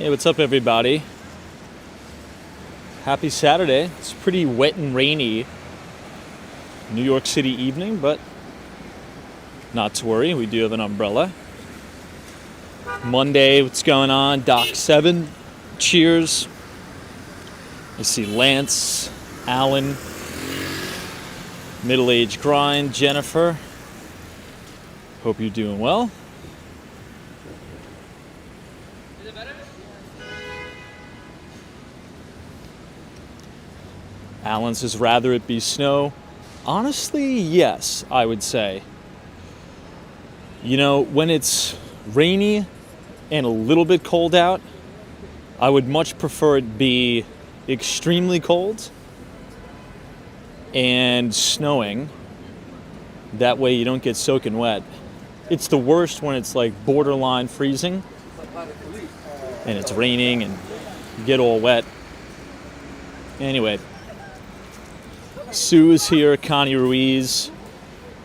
Hey, what's up, everybody? Happy Saturday. It's pretty wet and rainy New York City evening, but not to worry. We do have an umbrella. Monday, what's going on? Doc 7, cheers. I see Lance, Alan, middle-aged grind, Jennifer. Hope you're doing well. Alan says, rather it be snow. Honestly, yes, I would say. You know, when it's rainy and a little bit cold out, I would much prefer it be extremely cold and snowing. That way you don't get soaking wet. It's the worst when it's like borderline freezing and it's raining and you get all wet. Anyway, Sue is here, Connie Ruiz,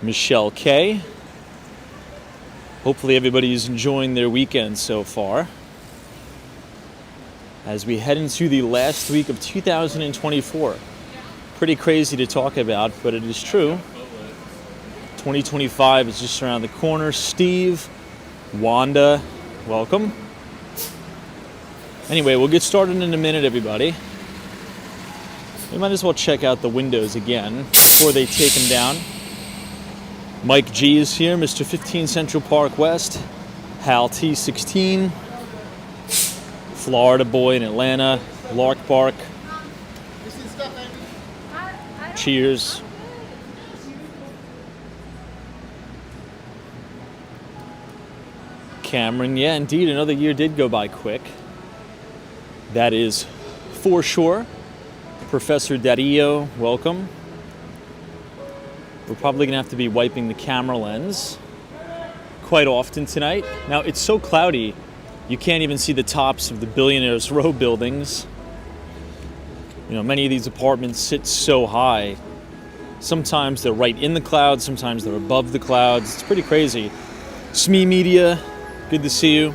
Michelle K. Hopefully everybody's enjoying their weekend so far. As we head into the last week of 2024. Pretty crazy to talk about, but it is true. 2025 is just around the corner. Steve, Wanda, welcome. Anyway, we'll get started in a minute, everybody. We might as well check out the windows again before they take them down. Mike G is here, Mr. 15 Central Park West, Hal T16, Florida Boy in Atlanta, Lark Bark. Cheers. Cameron, yeah, indeed, another year did go by quick. That is for sure. Professor Dario, welcome. We're probably gonna have to be wiping the camera lens quite often tonight. Now, it's so cloudy, you can't even see the tops of the Billionaires Row buildings. You know, many of these apartments sit so high. Sometimes they're right in the clouds, sometimes they're above the clouds. It's pretty crazy. SME Media, good to see you.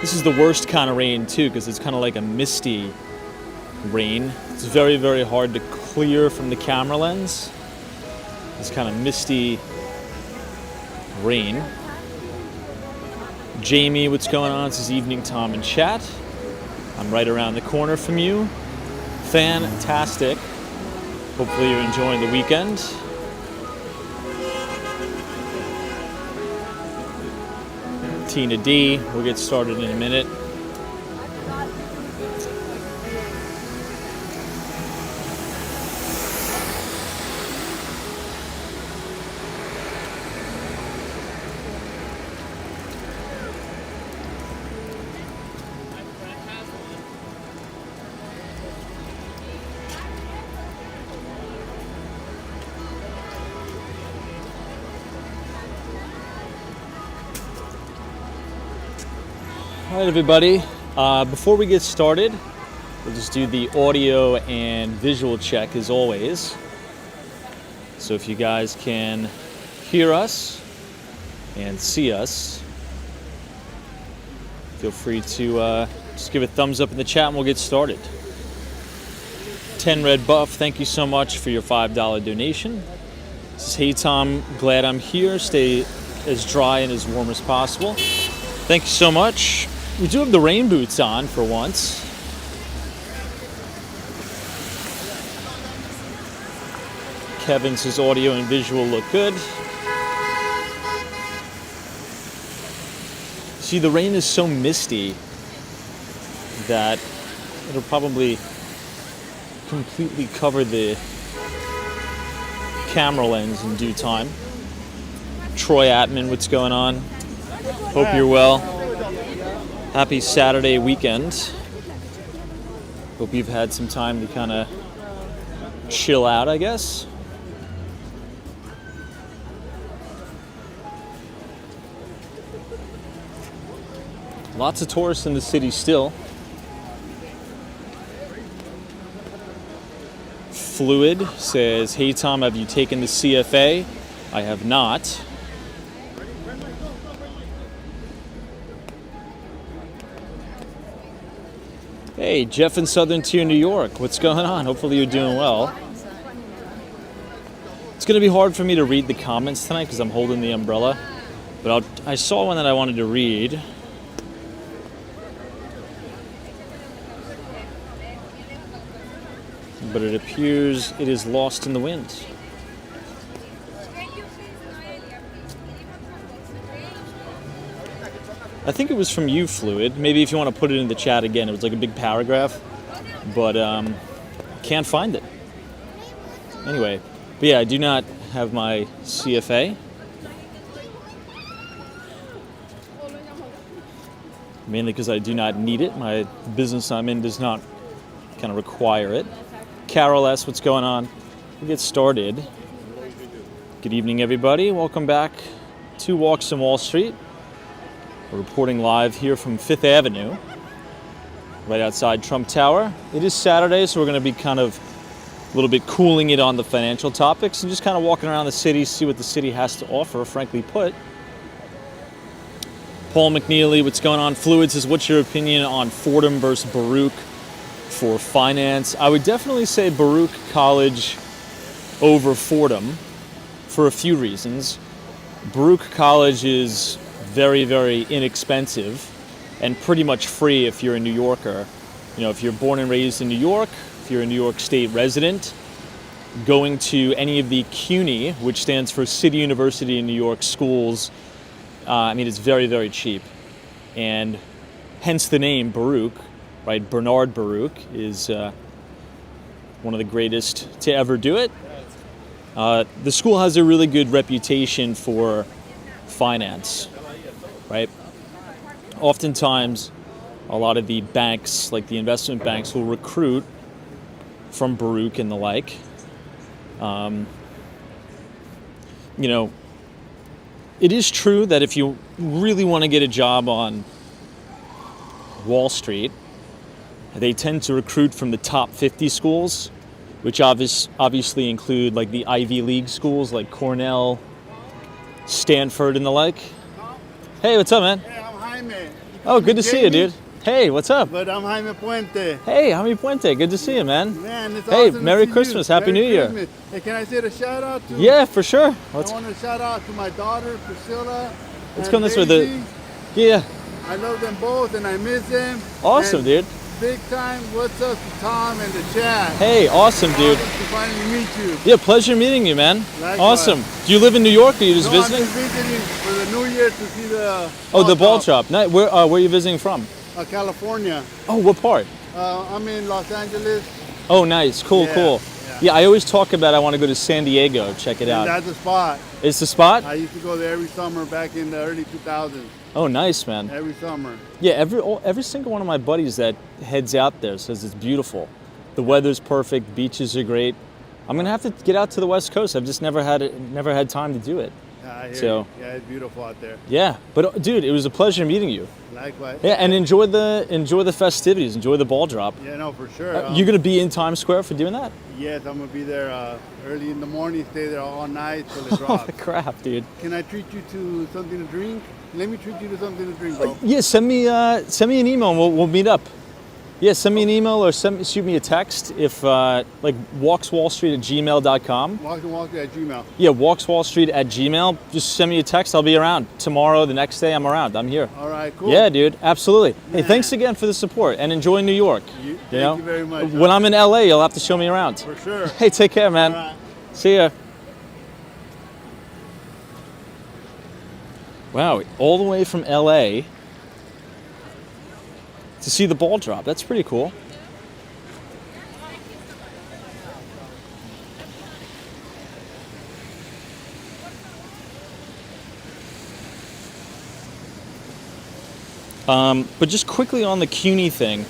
This is the worst kind of rain too, because it's kind of like a misty rain. It's very, very hard to clear from the camera lens. This kind of misty rain. Jamie, what's going on? This is Evening Tom and Chat. I'm right around the corner from you. Fantastic. Hopefully you're enjoying the weekend. Tina D, we'll get started in a minute. All right, everybody. Before we get started, we'll just do the audio and visual check as always. So if you guys can hear us and see us, feel free to just give a thumbs up in the chat and we'll get started. 10 Red Buff, thank you so much for your $5 donation. This is Hey Tom, glad I'm here. Stay as dry and as warm as possible. Thank you so much. We do have the rain boots on for once. Kevin says audio and visual look good. See, the rain is so misty that it'll probably completely cover the camera lens in due time. Troy Atman, what's going on? Hope you're well. Happy Saturday weekend. Hope you've had some time to kind of chill out, I guess. Lots of tourists in the city still. Fluid says, hey Tom, have you taken the CFA? I have not. Hey, Jeff in Southern Tier, New York. What's going on? Hopefully you're doing well. It's going to be hard for me to read the comments tonight because I'm holding the umbrella. But I saw one that I wanted to read. But it appears it is lost in the wind. I think it was from you, Fluid. Maybe if you want to put it in the chat again. It was like a big paragraph, but can't find it. Anyway, but yeah, I do not have my CFA. Mainly because I do not need it. My business I'm in does not kind of require it. Carol S., what's going on? We'll get started. Good evening, everybody. Welcome back to Walks on Wall Street. We're reporting live here from 5th Avenue, right outside Trump Tower. It is Saturday, so we're going to be kind of a little bit cooling it on the financial topics and just kind of walking around the city, see what the city has to offer, frankly put. Paul McNeely, what's going on? Fluid says, what's your opinion on Fordham versus Baruch for finance? I would definitely say Baruch College over Fordham for a few reasons. Baruch College is very, very inexpensive and pretty much free if you're a New Yorker. You know, if you're born and raised in New York, if you're a New York State resident, going to any of the CUNY, which stands for City University in New York schools, it's very, very cheap. And hence the name Baruch, right? Bernard Baruch is one of the greatest to ever do it. The school has a really good reputation for finance, right? Oftentimes, a lot of the banks, like the investment banks, will recruit from Baruch and the like. It is true that if you really want to get a job on Wall Street, they tend to recruit from the top 50 schools, which obviously include like the Ivy League schools like Cornell, Stanford, and the like. Hey, what's up, man? Hey, I'm Jaime. Oh, good to see you, dude. Hey, what's up? But I'm Jaime Puente. Hey, Jaime Puente. Good to see you, man. Man, it's hey, awesome Merry to see Christmas. you. Happy Merry New Year. Christmas. Hey, can I say a shout out to? Yeah, for sure. I want to shout out to my daughter, Priscilla. Let's and come this way. Daisy. Yeah. I love them both and I miss them. Awesome, and dude. Big time. What's up to Tom and the chat? Hey, awesome, dude. To finally meet you. Yeah, pleasure meeting you, man. Likewise. Awesome. Do you live in New York or are you just No, visiting? I'm just visiting for the New Year to see the the ball shop. Nice. Where are you visiting from? California. Oh, what part? I'm in Los Angeles. Oh, nice. Cool, Yeah, cool. Yeah, I always talk about I want to go to San Diego. Check it out. That's the spot. It's the spot? I used to go there every summer back in the early 2000s. Oh, nice, man. Every summer. Yeah, every single one of my buddies that heads out there says it's beautiful. The weather's perfect, beaches are great. I'm gonna have to get out to the West Coast. I've just never had time to do it. I hear So you. Yeah, it's beautiful out there. yeah, but dude, it was a pleasure meeting you. Likewise. Yeah, and enjoy the festivities, enjoy the ball drop. Yeah, no, for sure. You're gonna be in Times Square for doing that? Yes, I'm gonna be there early in the morning. Stay there all night till it Oh drops. crap, dude. Can I treat you to something to drink? Let me treat you to something to drink, bro. Yeah, send me an email and we'll meet up. Yeah, send me an email or shoot me a text if walkswallstreet@gmail.com. Walk and walk at Gmail. Yeah, walkswallstreet@gmail. Just send me a text. I'll be around tomorrow. The next day, I'm around. I'm here. All right, cool. Yeah, dude, absolutely. Hey, Man. thanks again for the support and enjoy New York. Thank you very much. When I'm in LA, you'll have to show me around. For sure. Hey, take care, man. All right. See ya. Wow, all the way from LA to see the ball drop. That's pretty cool. But just quickly on the CUNY thing.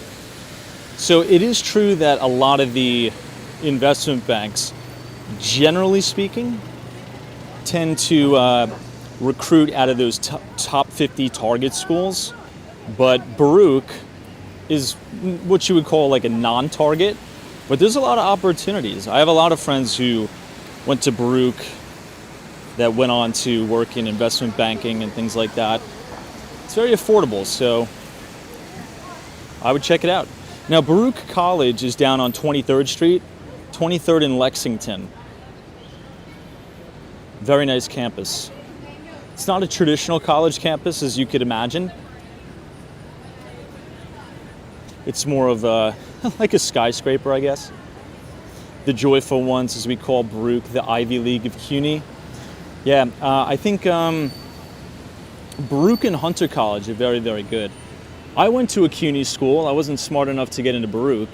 So it is true that a lot of the investment banks, generally speaking, tend to recruit out of those top 50 target schools. But Baruch is what you would call like a non-target. But there's a lot of opportunities. I have a lot of friends who went to Baruch that went on to work in investment banking and things like that. It's very affordable, so I would check it out. Now, Baruch College is down on 23rd Street, 23rd in Lexington. Very nice campus. It's not a traditional college campus, as you could imagine. It's more of a, like a skyscraper, I guess. The joyful ones, as we call Baruch, the Ivy League of CUNY. Yeah, I think Baruch and Hunter College are very, very good. I went to a CUNY school. I wasn't smart enough to get into Baruch,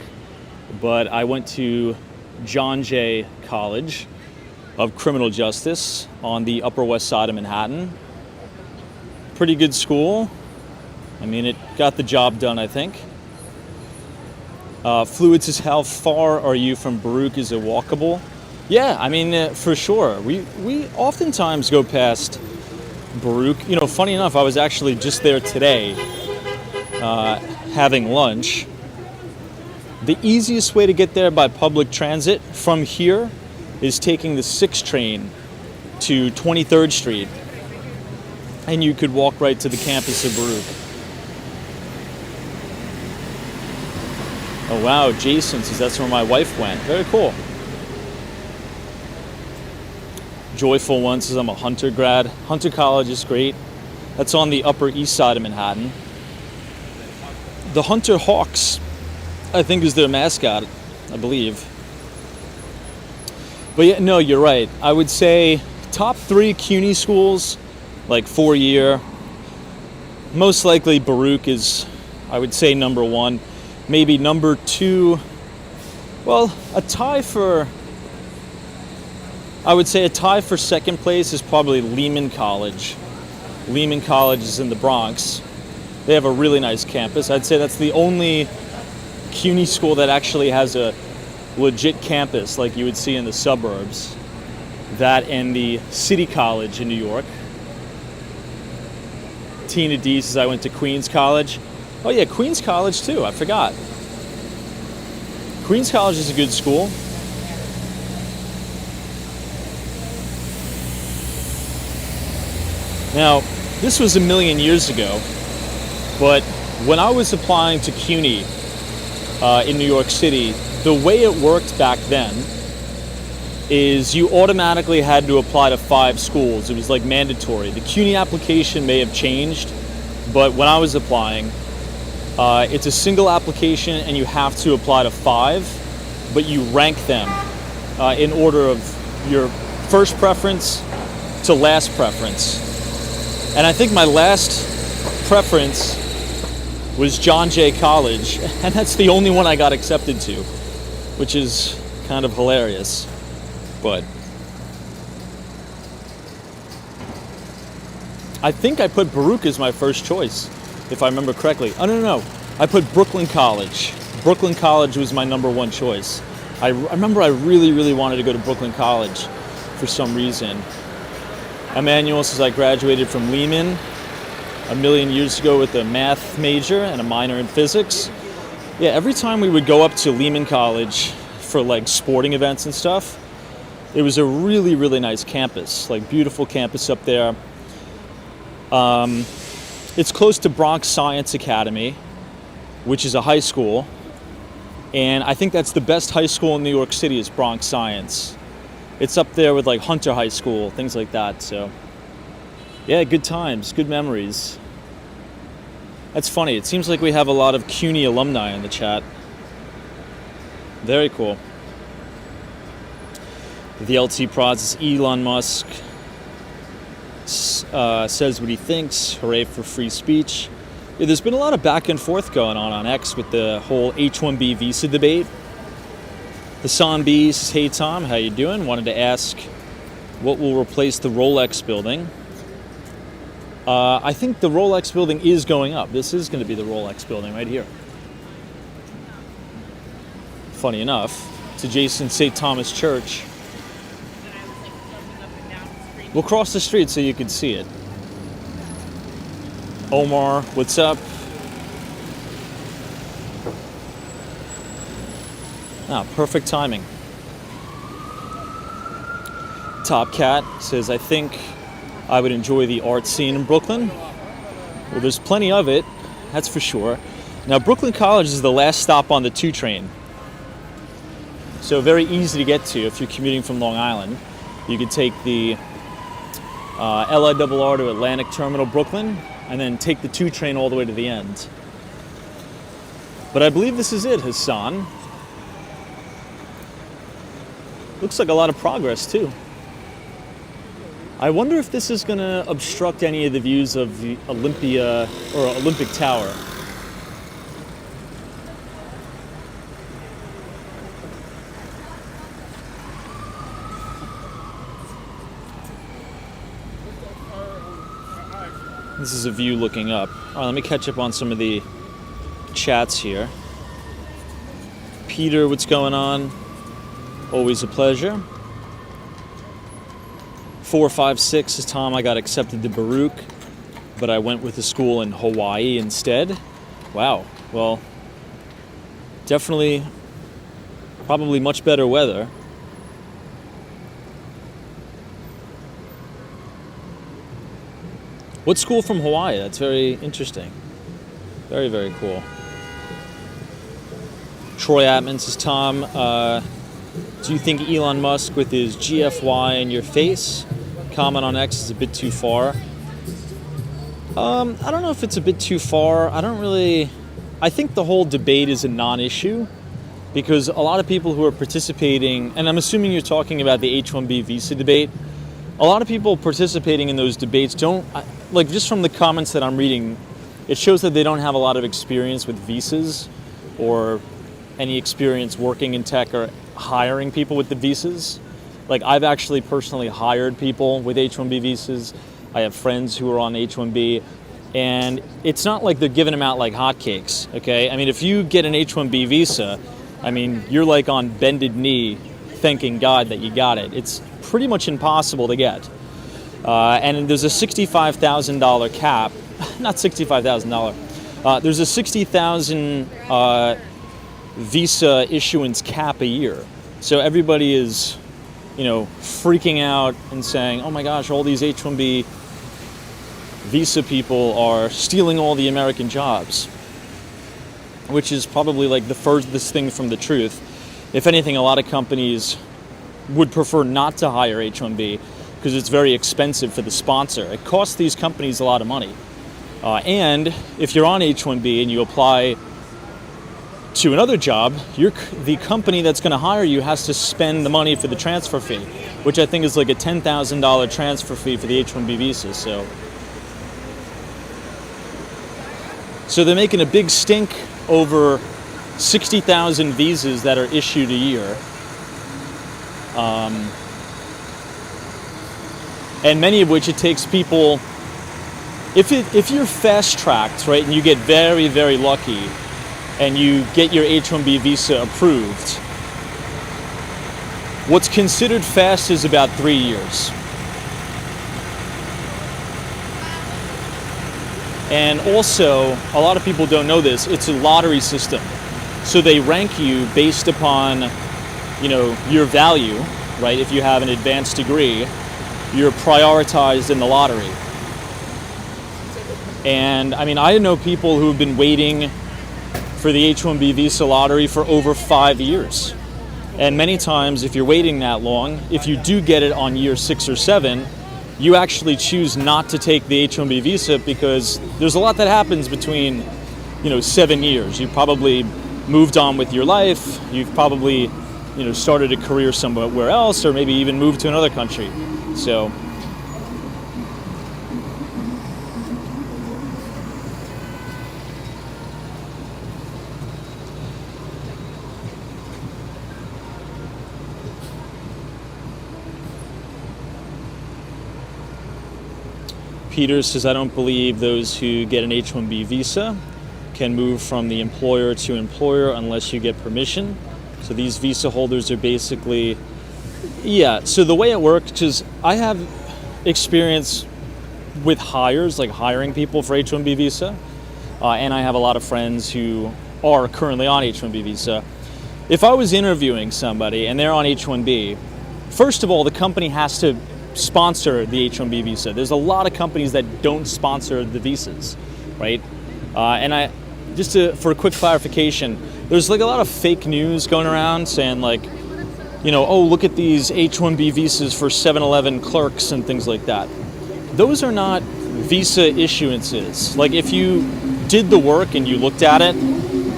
but I went to John Jay College of Criminal Justice on the Upper West Side of Manhattan. Pretty good school. I mean, it got the job done, I think. Fluid says, how far are you from Baruch? Is it walkable? Yeah, I mean, for sure. We oftentimes go past Baruch. You know, funny enough, I was actually just there today having lunch. The easiest way to get there by public transit from here is taking the 6 train to 23rd Street, and you could walk right to the campus of Baruch. Oh wow, Jason says that's where my wife went. Very cool. Joyful One says I'm a Hunter grad. Hunter College is great. That's on the Upper East Side of Manhattan. The Hunter Hawks, I think, is their mascot, I believe. But yeah, no, you're right. I would say top 3 CUNY schools, like 4-year. Most likely Baruch is, I would say, number 1. Maybe number 2, well, I would say a tie for second place is probably Lehman College. Lehman College is in the Bronx. They have a really nice campus. I'd say that's the only CUNY school that actually has a legit campus like you would see in the suburbs. That and the City College in New York. Tina D says I went to Queens College. Oh yeah, Queens College too, I forgot. Queens College is a good school. Now, this was a million years ago, but when I was applying to CUNY in New York City, the way it worked back then is you automatically had to apply to 5 schools. It was like mandatory. The CUNY application may have changed, but when I was applying, it's a single application and you have to apply to 5, but you rank them in order of your first preference to last preference. And I think my last preference was John Jay College, and that's the only one I got accepted to, which is kind of hilarious. But I think I put Baruch as my first choice, if I remember correctly. Oh, no. I put Brooklyn College. Brooklyn College was my number 1 choice. I remember I really, really wanted to go to Brooklyn College for some reason. Emmanuel says I graduated from Lehman a million years ago with a math major and a minor in physics. Yeah, every time we would go up to Lehman College for like sporting events and stuff, it was a really, really nice campus, like beautiful campus up there. It's close to Bronx Science Academy, which is a high school. And I think that's the best high school in New York City is Bronx Science. It's up there with like Hunter High School, things like that. So yeah, good times, good memories. That's funny. It seems like we have a lot of CUNY alumni in the chat. Very cool. The LT Prods is Elon Musk says what he thinks. Hooray for free speech. Yeah, there's been a lot of back and forth going on X with the whole H-1B visa debate. Hassan B says, hey Tom, how you doing? Wanted to ask what will replace the Rolex building. I think the Rolex building is going up. This is going to be the Rolex building right here. Funny enough, to Jason St. Thomas Church. We'll cross the street so you can see it. Omar, what's up? Ah, perfect timing. Top Cat says, I think I would enjoy the art scene in Brooklyn. Well, there's plenty of it, that's for sure. Now, Brooklyn College is the last stop on the 2 train. So very easy to get to if you're commuting from Long Island. You could take the LIRR to Atlantic Terminal, Brooklyn, and then take the 2 train all the way to the end. But I believe this is it, Hassan. Looks like a lot of progress, too. I wonder if this is going to obstruct any of the views of the Olympia or Olympic Tower. This is a view looking up. All right, let me catch up on some of the chats here. Peter, what's going on? Always a pleasure. 456 is Tom. I got accepted to Baruch, but I went with a school in Hawaii instead. Wow. Well, definitely, probably much better weather. What school from Hawaii? That's very interesting. Very, very cool. Troy Atman says, Tom, do you think Elon Musk with his GFY in your face comment on X is a bit too far? I don't know if it's a bit too far. I think the whole debate is a non-issue because a lot of people who are participating, and I'm assuming you're talking about the H-1B visa debate, a lot of people participating in those debates don't, like just from the comments that I'm reading, it shows that they don't have a lot of experience with visas or any experience working in tech or hiring people with the visas. Like I've actually personally hired people with H-1B visas. I have friends who are on H-1B, and it's not like they're giving them out like hotcakes, okay? I mean, if you get an H-1B visa, I mean, you're like on bended knee thanking God that you got it. It's pretty much impossible to get. And there's a $65,000 cap, not $65,000, there's a 60,000 visa issuance cap a year. So everybody is, freaking out and saying, oh my gosh, all these H-1B visa people are stealing all the American jobs, which is probably like the furthest thing from the truth. If anything, a lot of companies would prefer not to hire H-1B because it's very expensive for the sponsor. It costs these companies a lot of money. And if you're on H-1B and you apply to another job, the company that's going to hire you has to spend the money for the transfer fee, which I think is like a $10,000 transfer fee for the H-1B visa. So they're making a big stink over 60,000 visas that are issued a year. And many of which it takes people, if you're fast-tracked, right, and you get very, very lucky, and you get your H-1B visa approved, what's considered fast is about 3 years. And also, a lot of people don't know this, it's a lottery system. So they rank you based upon, your value, right? If you have an advanced degree, you're prioritized in the lottery. And I mean, I know people who have been waiting for the H-1B visa lottery for over 5 years. And many times, if you're waiting that long, if you do get it on year 6 or 7, you actually choose not to take the H-1B visa because there's a lot that happens between, 7 years. You probably moved on with your life. You've probably, started a career somewhere else, or maybe even moved to another country. So. Peter says, I don't believe those who get an H-1B visa can move from the employer to employer unless you get permission. So these visa holders are basically, so the way it works, because I have experience with hires, like hiring people for H-1B visa, and I have a lot of friends who are currently on H-1B visa. If I was interviewing somebody and they're on H-1B, first of all, the company has to sponsor the H-1B visa. There's a lot of companies that don't sponsor the visas, right? And for a quick clarification, there's like a lot of fake news going around saying like, oh, look at these H-1B visas for 7-Eleven clerks and things like that. Those are not visa issuances. Like if you did the work and you looked at it,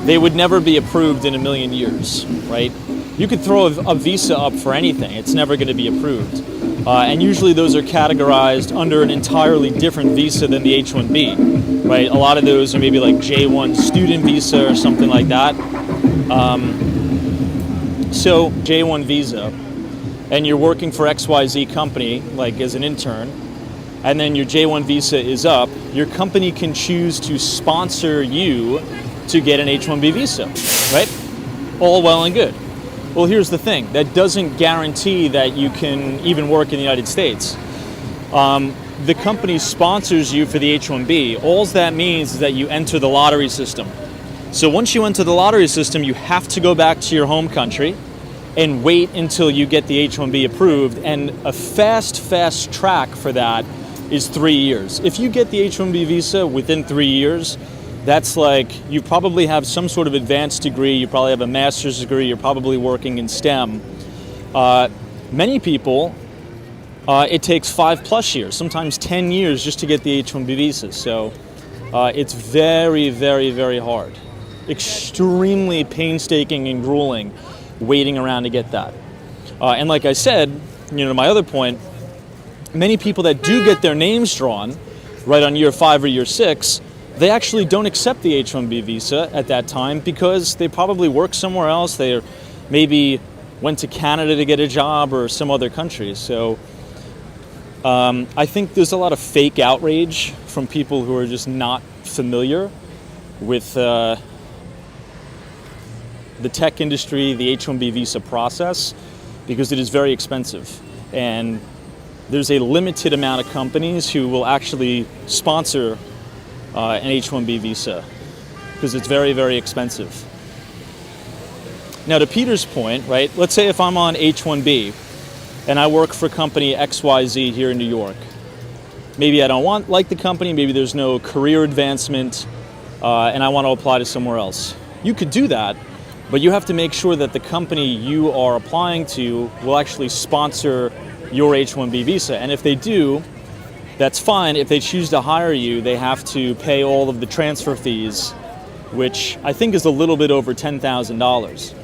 they would never be approved in a million years, right? You could throw a visa up for anything. It's never going to be approved. And usually those are categorized under an entirely different visa than the H-1B, right? A lot of those are maybe like J-1 student visa or something like that. So J-1 visa, and you're working for XYZ company, like as an intern, and then your J-1 visa is up, your company can choose to sponsor you to get an H-1B visa, right? All well and good. Well, here's the thing. That doesn't guarantee that you can even work in the United States. The company sponsors you for the H-1B. All that means is that you enter the lottery system. So once you enter the lottery system, you have to go back to your home country and wait until you get the H-1B approved. And a fast track for that is 3 years. If you get the H-1B visa within 3 years, that's like you probably have some sort of advanced degree, you probably have a master's degree, you're probably working in STEM. Many people, it takes 5+ years, sometimes 10 years just to get the H-1B visa. So it's very, very, very hard. Extremely painstaking and grueling waiting around to get that. And like I said, to my other point, many people that do get their names drawn right on year 5 or year 6, they actually don't accept the H-1B visa at that time because they probably work somewhere else. They maybe went to Canada to get a job or some other country. So I think there's a lot of fake outrage from people who are just not familiar with the tech industry, the H-1B visa process, because it is very expensive. And there's a limited amount of companies who will actually sponsor an H-1B visa because it's very, very expensive. Now to Peter's point, right, let's say if I'm on H-1B and I work for company XYZ here in New York. Maybe I don't like the company, maybe there's no career advancement, and I want to apply to somewhere else. You could do that, but you have to make sure that the company you are applying to will actually sponsor your H-1B visa. And if they do, that's fine. If they choose to hire you, they have to pay all of the transfer fees, which I think is a little bit over $10,000.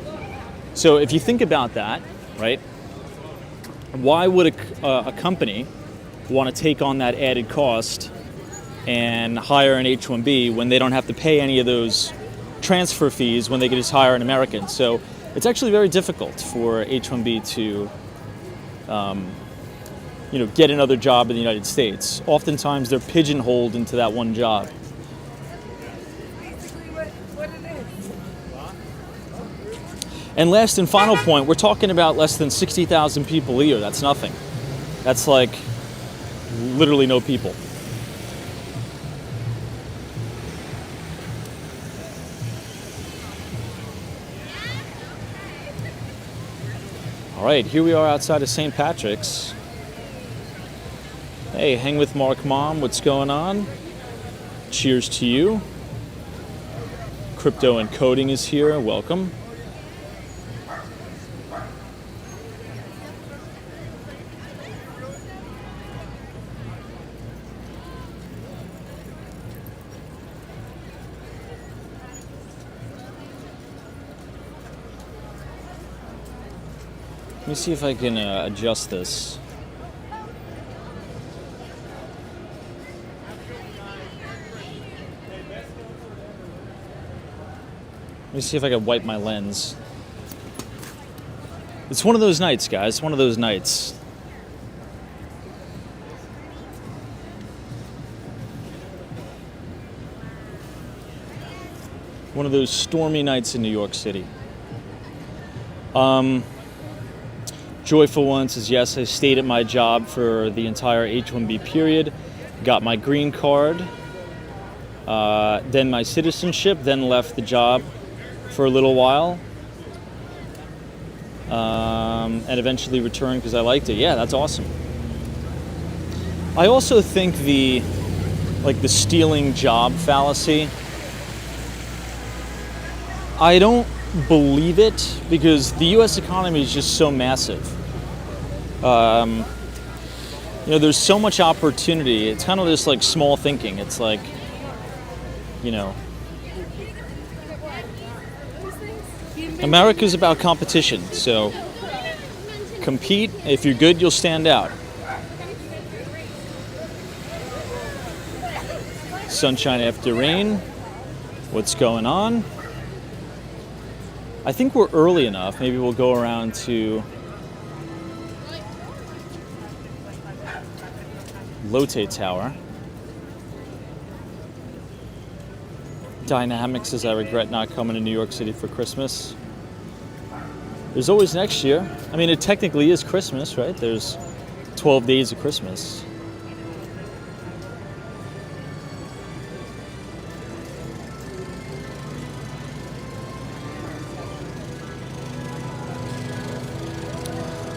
So if you think about that, right, why would a company want to take on that added cost and hire an H-1B when they don't have to pay any of those transfer fees when they can just hire an American? So it's actually very difficult for H-1B to get another job in the United States. Oftentimes they're pigeonholed into that one job. And last and final point, we're talking about less than 60,000 people a year. That's nothing. That's like literally no people. All right, here we are outside of St. Patrick's. Hey, hang with Mark Mom, what's going on? Cheers to you. Crypto and Coding is here, welcome. Let me see if I can adjust this. Let me see if I can wipe my lens. It's one of those nights, guys. One of those nights. One of those stormy nights in New York City. Joyful One says, yes, I stayed at my job for the entire H-1B period, got my green card, then my citizenship, then left the job for a little while, and eventually returned because I liked it. Yeah, that's awesome. I also think the stealing job fallacy I don't believe it because the U.S. economy is just so massive. There's so much opportunity. It's kind of just like small thinking. It's like, America's about competition. So compete. If you're good, you'll stand out. Sunshine after rain. What's going on? I think we're early enough. Maybe we'll go around to Lotte Tower. Dynamics says, I regret not coming to New York City for Christmas. There's always next year. I mean, it technically is Christmas, right? There's 12 days of Christmas.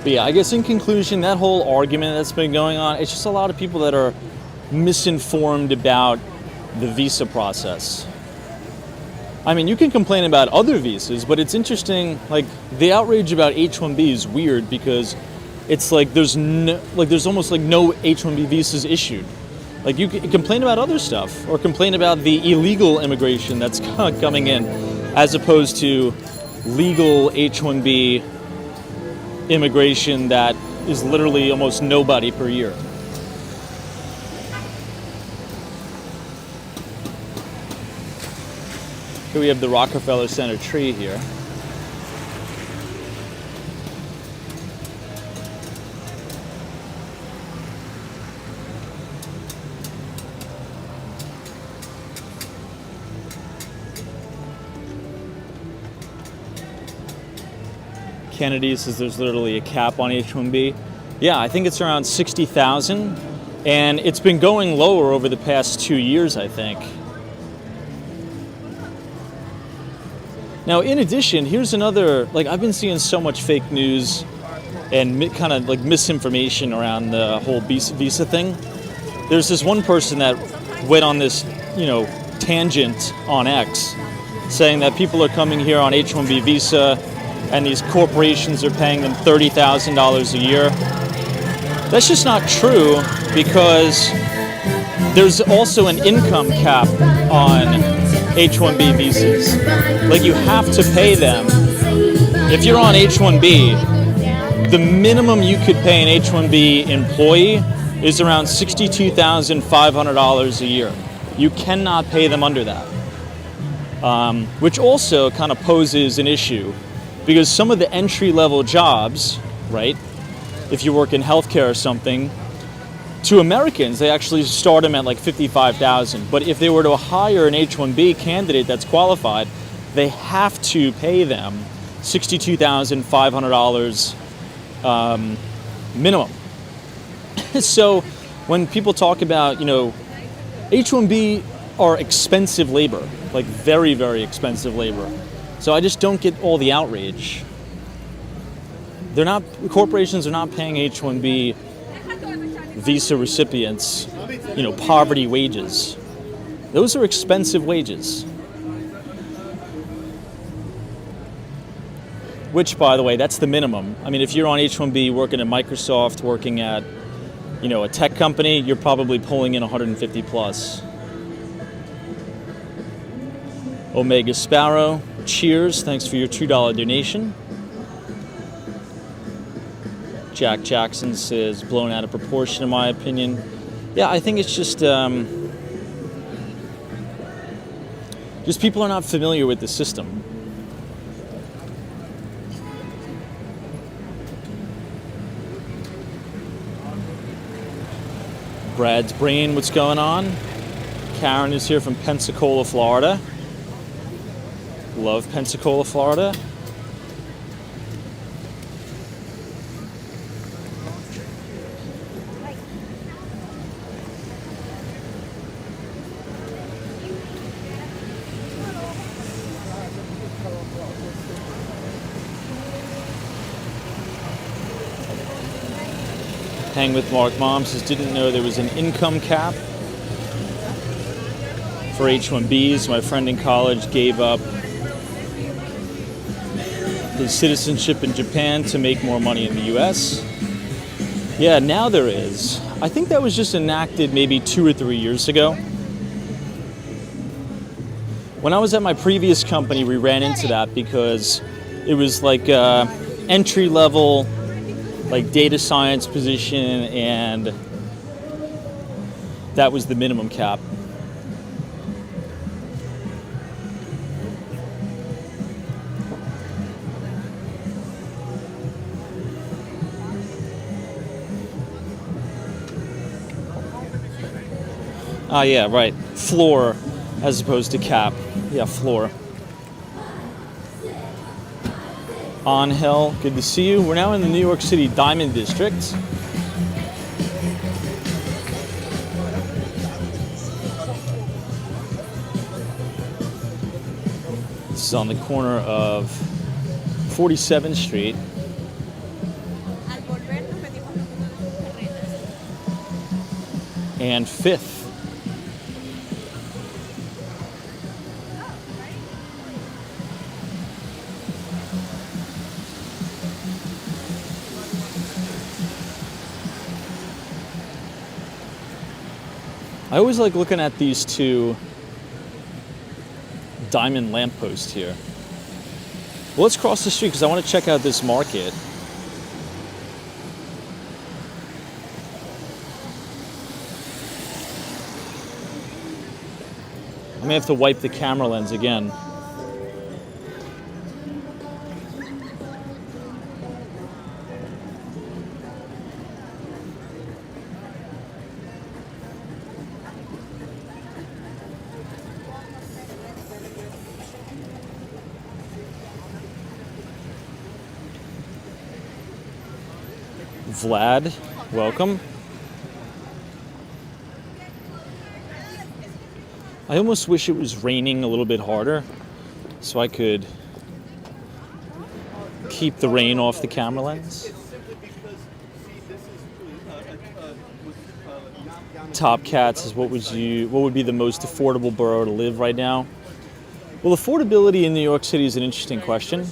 But yeah, I guess in conclusion, that whole argument that's been going on, it's just a lot of people that are misinformed about the visa process. I mean, you can complain about other visas, but it's interesting, like, the outrage about H-1B is weird because it's like there's almost like no H-1B visas issued. Like, you can complain about other stuff or complain about the illegal immigration that's coming in as opposed to legal H-1B immigration that is literally almost nobody per year. Here we have the Rockefeller Center tree here. Kennedy says there's literally a cap on H-1B. Yeah, I think it's around 60,000, and it's been going lower over the past 2 years, I think. Now, in addition, here's another, like, I've been seeing so much fake news and kind of like misinformation around the whole visa thing. There's this one person that went on this, tangent on X saying that people are coming here on H-1B visa and these corporations are paying them $30,000 a year. That's just not true because there's also an income cap on H-1B visas. Like, you have to pay them. If you're on H-1B, the minimum you could pay an H-1B employee is around $62,500 a year. You cannot pay them under that. Which also kind of poses an issue because some of the entry-level jobs, right, if you work in healthcare or something, to Americans, they actually start them at like $55,000. But if they were to hire an H-1B candidate that's qualified, they have to pay them $62,500 minimum. So when people talk about, H-1B are expensive labor, like very, very expensive labor. So I just don't get all the outrage. Corporations are not paying H-1B visa recipients, poverty wages. Those are expensive wages. Which, by the way, that's the minimum. I mean, if you're on H-1B working at Microsoft, working at, a tech company, you're probably pulling in 150 plus. Omega Sparrow, cheers. Thanks for your $2 donation. Jack Jackson says, blown out of proportion in my opinion. Yeah, I think it's just people are not familiar with the system. Brad's brain, what's going on? Karen is here from Pensacola, Florida. Love Pensacola, Florida. Hang with Mark Mom says, didn't know there was an income cap for H-1Bs. My friend in college gave up his citizenship in Japan to make more money in the US. Yeah, now there is. I think that was just enacted maybe 2 or 3 years ago. When I was at my previous company, we ran into that because it was like a entry level, like data science position, and that was the minimum cap. Ah, yeah, right. Floor as opposed to cap. Yeah, floor. Angel, good to see you. We're now in the New York City Diamond District. This is on the corner of 47th Street and 5th. I always like looking at these two diamond lampposts here. Well, let's cross the street because I want to check out this market. I may have to wipe the camera lens again. Vlad, welcome. I almost wish it was raining a little bit harder so I could keep the rain off the camera lens. Top Cats is what would be the most affordable borough to live right now? Well, affordability in New York City is an interesting question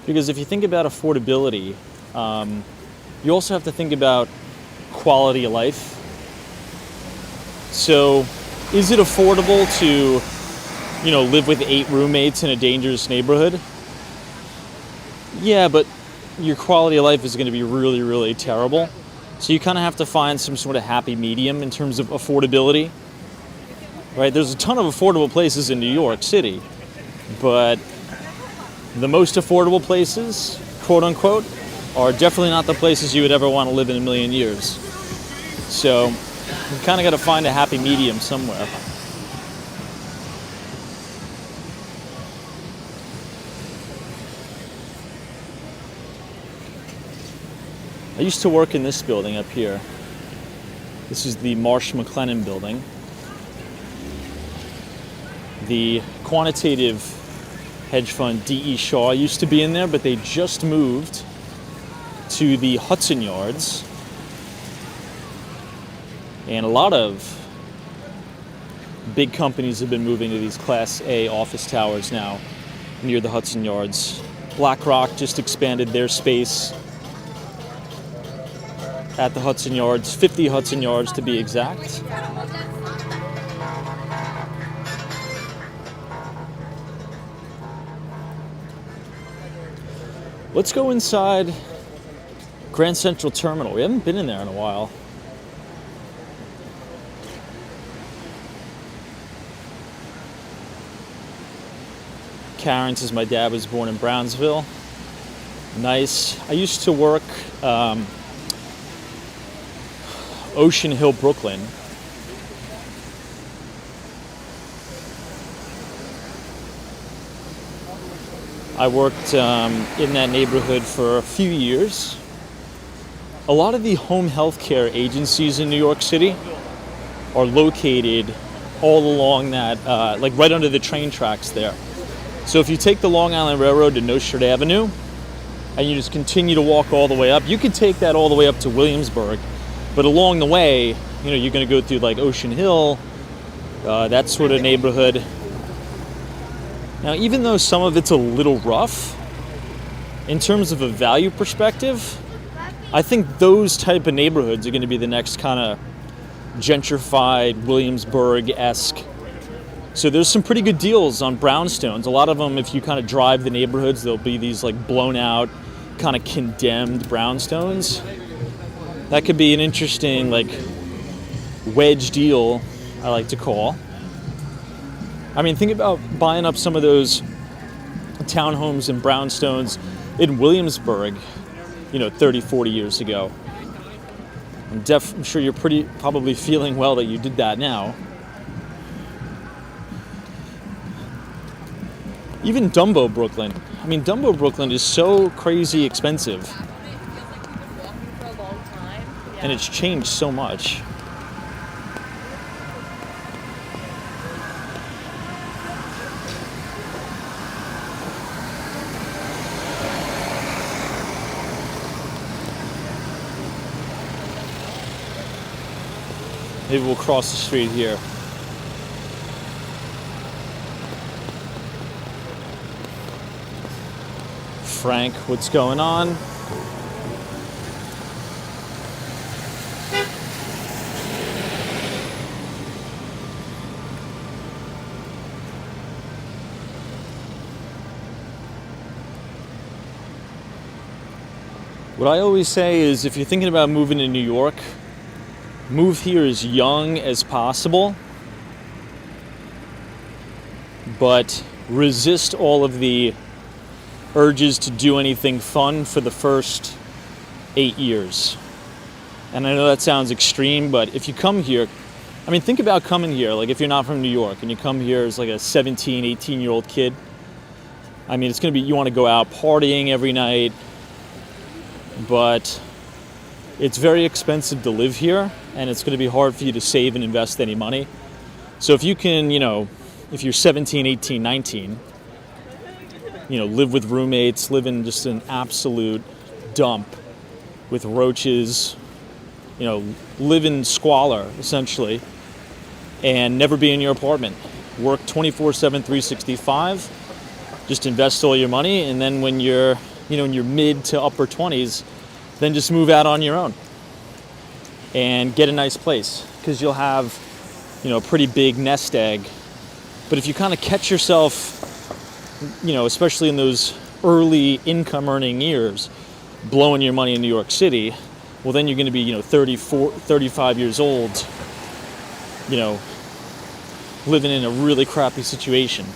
because if you think about affordability, you also have to think about quality of life. So, is it affordable to, live with 8 roommates in a dangerous neighborhood? Yeah, but your quality of life is going to be really, really terrible. So you kind of have to find some sort of happy medium in terms of affordability. Right? There's a ton of affordable places in New York City, but the most affordable places, quote unquote, are definitely not the places you would ever want to live in a million years. So you kind of got to find a happy medium somewhere. I used to work in this building up here. This is the Marsh McLennan building. The quantitative hedge fund D.E. Shaw used to be in there, but they just moved to the Hudson Yards. And a lot of big companies have been moving to these Class A office towers now near the Hudson Yards. BlackRock just expanded their space at the Hudson Yards, 50 Hudson Yards to be exact. Let's go inside Grand Central Terminal. We haven't been in there in a while. Karen says my dad was born in Brownsville. Nice. I used to work Ocean Hill, Brooklyn. I worked in that neighborhood for a few years. A lot of the home health care agencies in New York City are located all along that, like right under the train tracks there. So if you take the Long Island Railroad to Nostrand Avenue and you just continue to walk all the way up, you could take that all the way up to Williamsburg. But along the way, you're going to go through like Ocean Hill, that sort of neighborhood. Now, even though some of it's a little rough, in terms of a value perspective, I think those type of neighborhoods are going to be the next kind of gentrified, Williamsburg-esque. So there's some pretty good deals on brownstones. A lot of them, if you kind of drive the neighborhoods, there'll be these like blown out, kind of condemned brownstones. That could be an interesting like wedge deal, I like to call. I mean, think about buying up some of those townhomes and brownstones in Williamsburg, 30, 40 years ago. I'm sure you're probably feeling well that you did that now. Even Dumbo, Brooklyn. I mean, Dumbo, Brooklyn is so crazy expensive. And it's changed so much. Maybe we'll cross the street here. Frank, what's going on? What I always say is, if you're thinking about moving to New York, move here as young as possible, but resist all of the urges to do anything fun for the first 8 years. And I know that sounds extreme, but if you come here, I mean, think about coming here, like if you're not from New York and you come here as like a 17, 18-year-old kid. I mean, it's going to be, you want to go out partying every night, but it's very expensive to live here, and it's going to be hard for you to save and invest any money. So if you can, if you're 17, 18, 19, live with roommates, live in just an absolute dump with roaches, live in squalor, essentially, and never be in your apartment. Work 24/7, 365, just invest all your money, and then when you're, in your mid to upper 20s, then just move out on your own and get a nice place, because you'll have, a pretty big nest egg. But if you kind of catch yourself, especially in those early income earning years, blowing your money in New York City, well, then you're going to be, 34, 35 years old, living in a really crappy situation.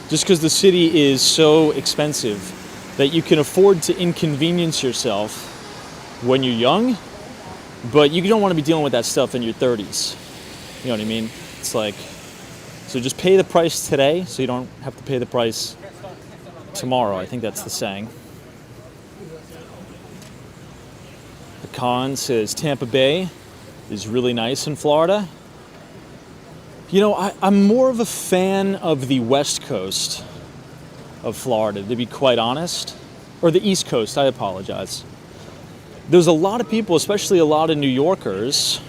Just because the city is so expensive that you can afford to inconvenience yourself when you're young, but you don't want to be dealing with that stuff in your 30s. You know what I mean? It's like, so just pay the price today so you don't have to pay the price tomorrow. I think that's the saying. The Con says Tampa Bay is really nice in Florida. I'm more of a fan of the West Coast of Florida, to be quite honest. Or the East Coast, I apologize. There's a lot of people, especially a lot of New Yorkers,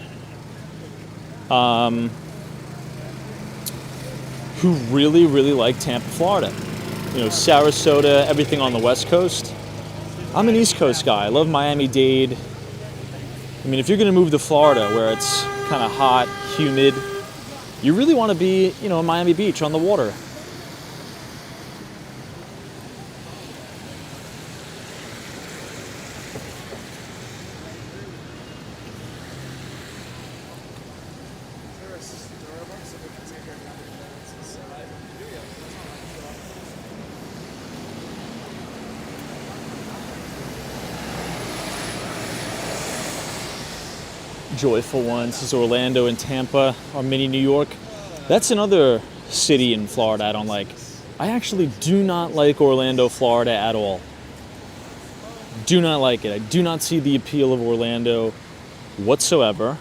who really, really like Tampa, Florida. Sarasota, everything on the West Coast. I'm an East Coast guy. I love Miami-Dade. I mean, if you're going to move to Florida where it's kind of hot, humid, you really want to be, in Miami Beach on the water. Joyful One says Orlando and Tampa are mini New York. That's another city in Florida I don't like. I actually do not like Orlando, Florida at all. Do not like it. I do not see the appeal of Orlando whatsoever.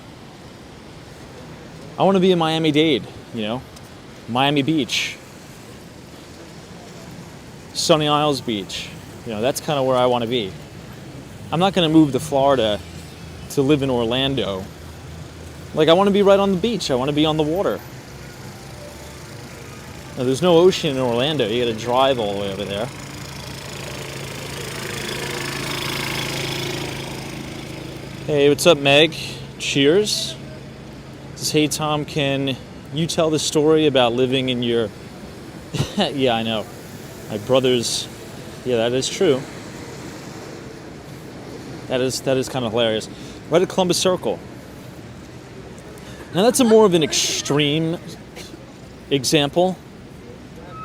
I want to be in Miami-Dade, Miami Beach, Sunny Isles Beach. That's kind of where I want to be. I'm not going to move to Florida to live in Orlando. Like, I want to be right on the beach. I want to be on the water. Now, there's no ocean in Orlando. You got to drive all the way over there. Hey, what's up, Meg? Cheers. Says, hey, Tom, can you tell the story about living in your... Yeah, I know. My brother's... Yeah, that is true. That is kind of hilarious. Right at Columbus Circle. Now, that's a more of an extreme example,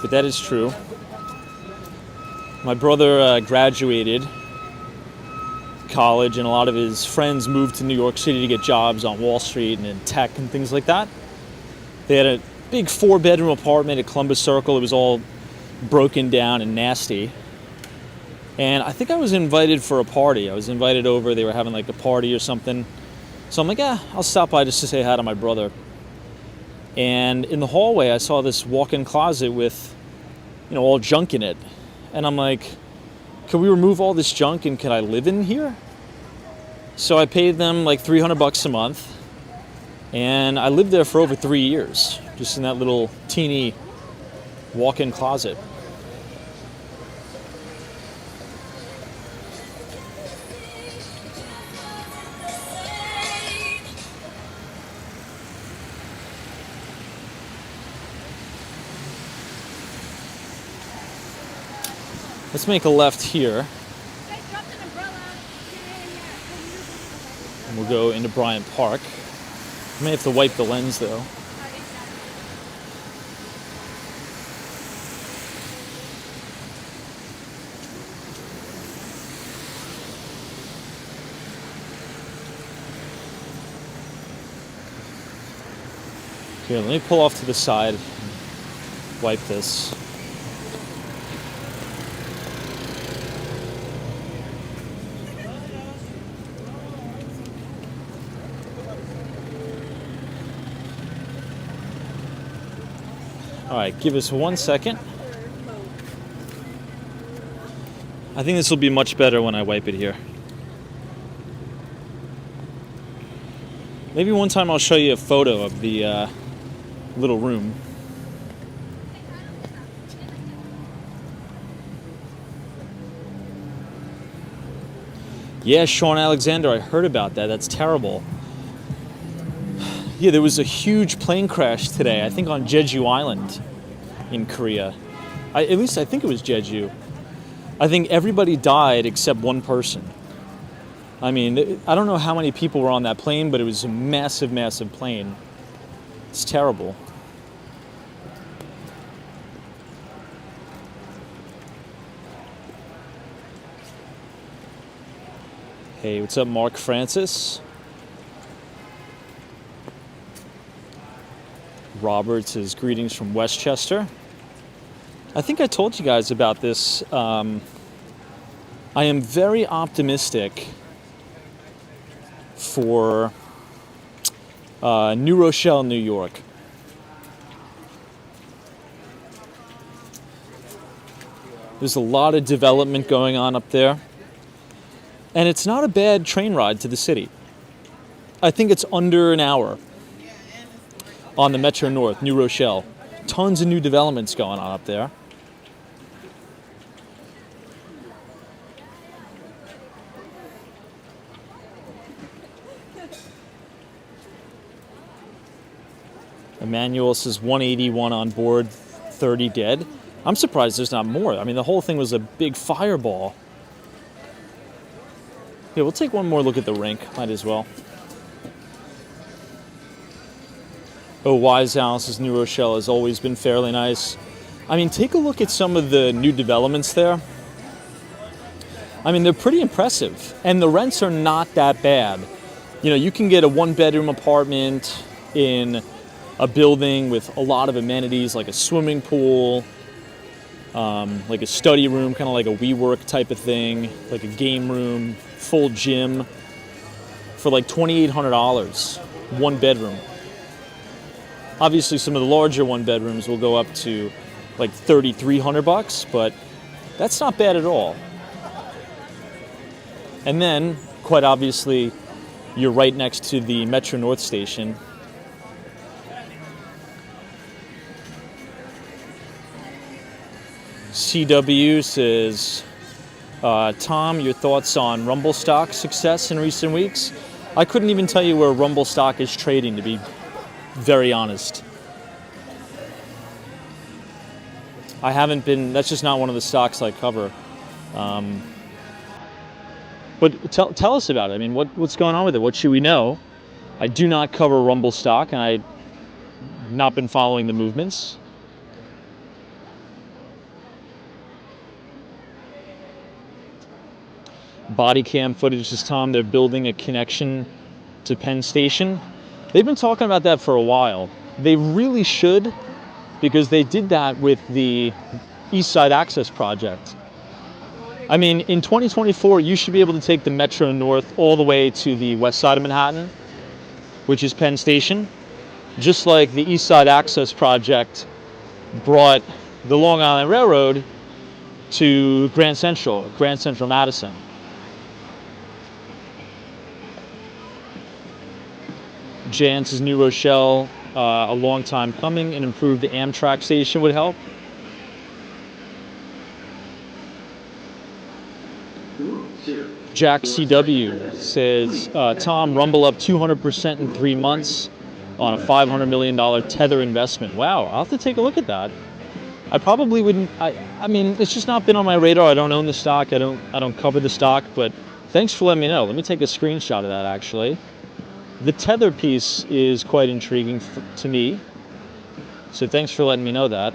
but that is true. My brother graduated college, and a lot of his friends moved to New York City to get jobs on Wall Street and in tech and things like that. They had a big 4-bedroom apartment at Columbus Circle. It was all broken down and nasty. And I think I was invited for a party. I was invited over. They were having like a party or something. So I'm like, I'll stop by just to say hi to my brother. And in the hallway, I saw this walk-in closet with, all junk in it. And I'm like, can we remove all this junk and can I live in here? So I paid them like $300 a month. And I lived there for over 3 years, just in that little teeny walk-in closet. Let's make a left here. And we'll go into Bryant Park. I may have to wipe the lens though. Here, let me pull off to the side and wipe this. All right, give us 1 second. I think this will be much better when I wipe it here. Maybe one time I'll show you a photo of the little room. Yeah, Sean Alexander, I heard about that. That's terrible. Yeah, there was a huge plane crash today, I think on Jeju Island in Korea. At least I think it was Jeju. I think everybody died except one person. I mean, I don't know how many people were on that plane, but it was a massive, massive plane. It's terrible. Hey, what's up, Mark Francis? Robert says greetings from Westchester. I think I told you guys about this. I am very optimistic for New Rochelle, New York. There's a lot of development going on up there. And it's not a bad train ride to the city. I think it's under an hour on the Metro North, New Rochelle. Tons of new developments going on up there. Emmanuel says 181 on board, 30 dead. I'm surprised there's not more. I mean, the whole thing was a big fireball. Yeah, we'll take one more look at the rink. Might as well. Oh, Wise House says New Rochelle has always been fairly nice. I mean, take a look at some of the new developments there. I mean, they're pretty impressive. And the rents are not that bad. You can get a 1-bedroom apartment in a building with a lot of amenities, like a swimming pool, like a study room, kind of like a WeWork type of thing, like a game room, full gym, for like $2,800, 1 bedroom. Obviously, some of the larger 1-bedrooms will go up to like $3,300, but that's not bad at all. And then, quite obviously, you're right next to the Metro North station. CW says, Tom, your thoughts on Rumble stock success in recent weeks? I couldn't even tell you where Rumble stock is trading, to be very honest. I haven't been, that's just not one of the stocks I cover. But tell us about it. I mean, what's going on with it? What should we know? I do not cover Rumble stock, and I've not been following the movements. Body cam footage this time. They're building a connection to Penn Station. They've been talking about that for a while. They really should, because they did that with the East Side Access Project. I mean, in 2024, you should be able to take the Metro North all the way to the west side of Manhattan, which is Penn Station, just like the East Side Access Project brought the Long Island Railroad to Grand Central Madison. Jance's New Rochelle, a long time coming, and improved the Amtrak station would help. Jack CW says, Tom, Rumble up 200% in 3 months on a $500 million Tether investment. Wow, I'll have to take a look at that. I probably wouldn't, I mean, it's just not been on my radar. I don't own the stock. I don't cover the stock, but thanks for letting me know. Let me take a screenshot of that, actually. The Tether piece is quite intriguing to me. So thanks for letting me know that.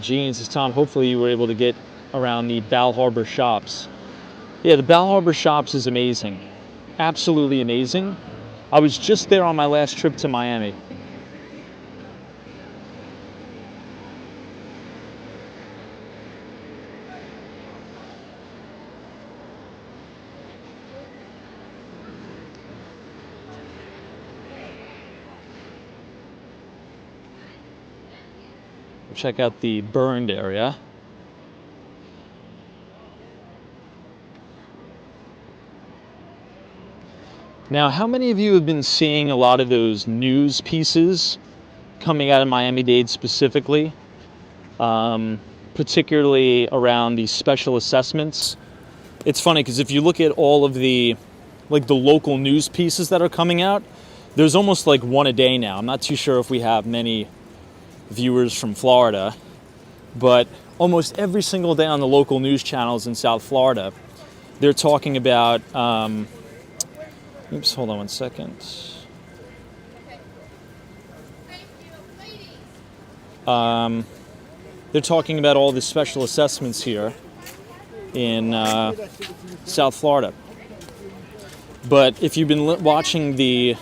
Gene says, Tom, hopefully you were able to get around the Bal Harbor shops. Yeah, the Bal Harbor shops is amazing. Absolutely amazing. I was just there on my last trip to Miami. Check out the burned area. Now, how many of you have been seeing a lot of those news pieces coming out of Miami-Dade specifically, particularly around the special assessments? It's funny because if you look at all of the local news pieces that are coming out, there's almost like one a day now. I'm not too sure if we have many viewers from Florida, but almost every single day on the local news channels in South Florida, they're talking about, oops, hold on one second. They're talking about all the special assessments here in South Florida. But if you've been watching the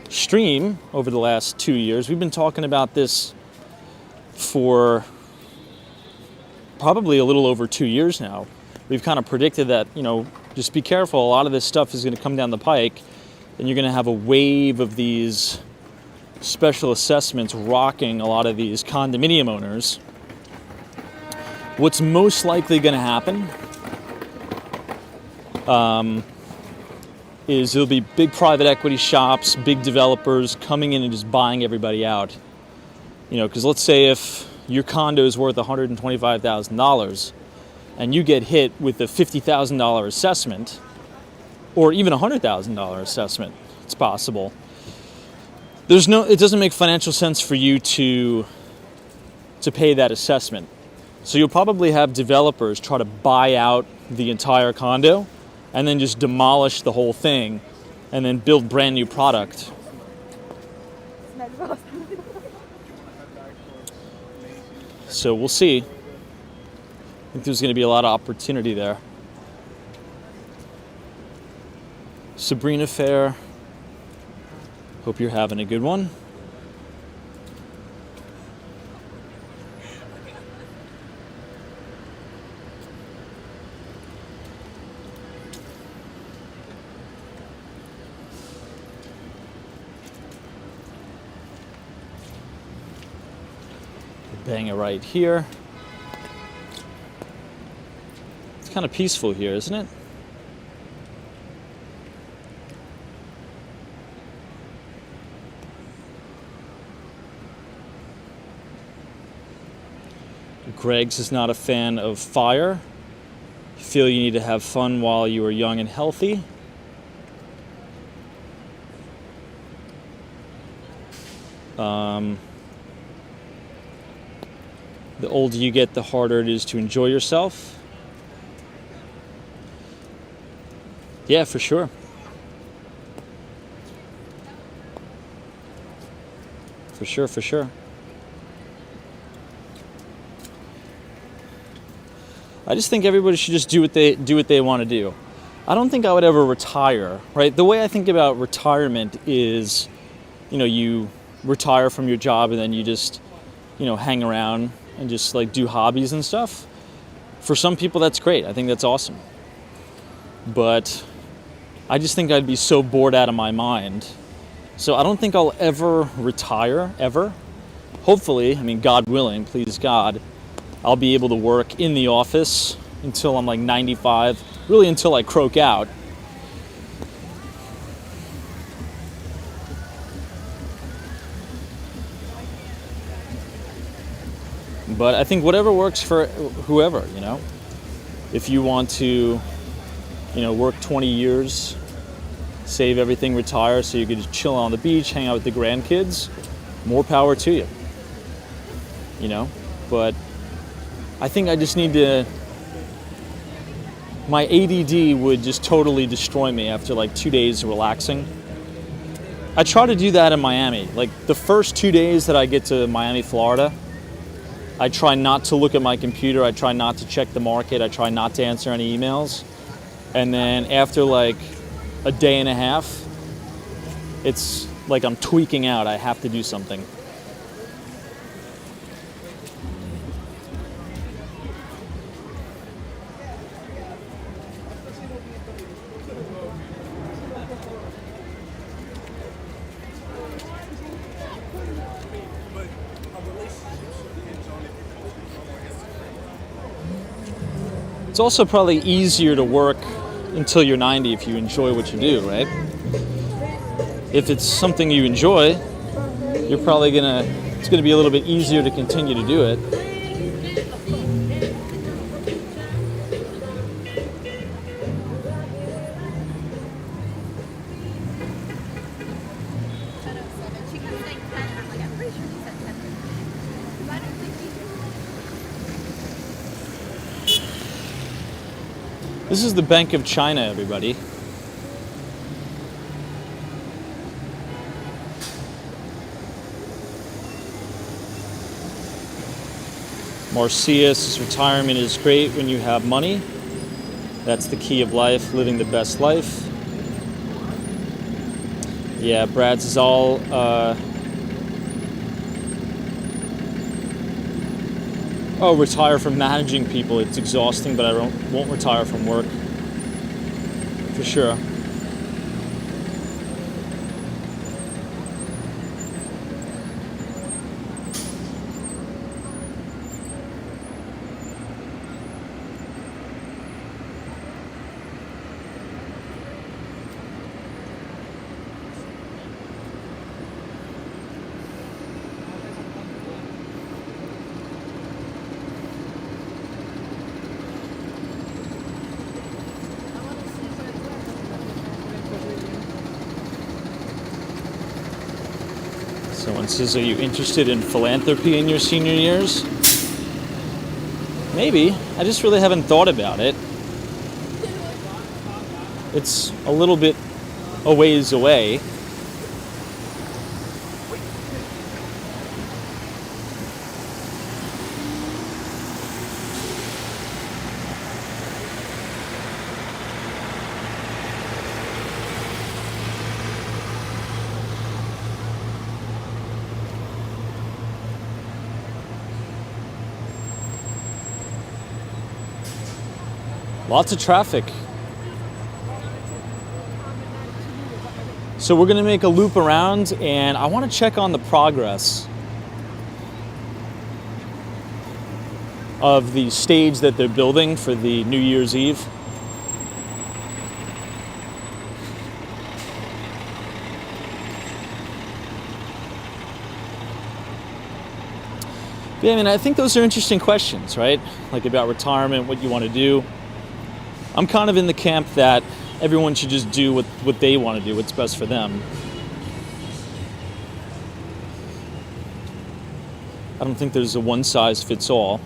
stream over the last 2 years, we've been talking about this for probably a little over 2 years now. We've kind of predicted that, just be careful, a lot of this stuff is going to come down the pike, and you're going to have a wave of these special assessments rocking a lot of these condominium owners. What's most likely going to happen is there'll be big private equity shops, big developers coming in and just buying everybody out. Because let's say if your condo is worth $125,000 and you get hit with a $50,000 assessment, or even a $100,000 assessment, it's possible. It doesn't make financial sense for you to pay that assessment. So you'll probably have developers try to buy out the entire condo and then just demolish the whole thing and then build brand new product. So we'll see. I think there's going to be a lot of opportunity there. Sabrina Fair, hope you're having a good one. Bang it right here. It's kind of peaceful here, isn't it? Greg's is not a fan of fire. feel you need to have fun while you are young and healthy. The older you get, the harder it is to enjoy yourself. Yeah, for sure. For sure, for sure. I just think everybody should just do what they want to do. I don't think I would ever retire, right? The way I think about retirement is, you retire from your job and then you just, hang around and just like do hobbies and stuff. For some people, that's great. I think that's awesome. But I just think I'd be so bored out of my mind. So I don't think I'll ever retire, ever. Hopefully, God willing, please God, I'll be able to work in the office until I'm like 95, really until I croak out. But I think whatever works for whoever, If you want to, work 20 years, save everything, retire so you could just chill on the beach, hang out with the grandkids, more power to you. But I think I just need to, my ADD would just totally destroy me after like 2 days of relaxing. I try to do that in Miami. Like the first 2 days that I get to Miami, Florida, I try not to look at my computer. I try not to check the market. I try not to answer any emails. And then after like a day and a half, it's like I'm tweaking out. I have to do something. It's also probably easier to work until you're 90 if you enjoy what you do, right? If it's something you enjoy, it's gonna be a little bit easier to continue to do it. This is the Bank of China, everybody. Marcia's retirement is great when you have money. That's the key of life, living the best life. Yeah, Brad's is all retire from managing people. It's exhausting, but I won't retire from work. For sure. Someone says, are you interested in philanthropy in your senior years? Maybe. I just really haven't thought about it. It's a little bit a ways away. Lots of traffic. So we're going to make a loop around, and I want to check on the progress of the stage that they're building for the New Year's Eve. Yeah, I think those are interesting questions, right? Like about retirement, what you want to do. I'm kind of in the camp that everyone should just do what they want to do, what's best for them. I don't think there's a one size fits all.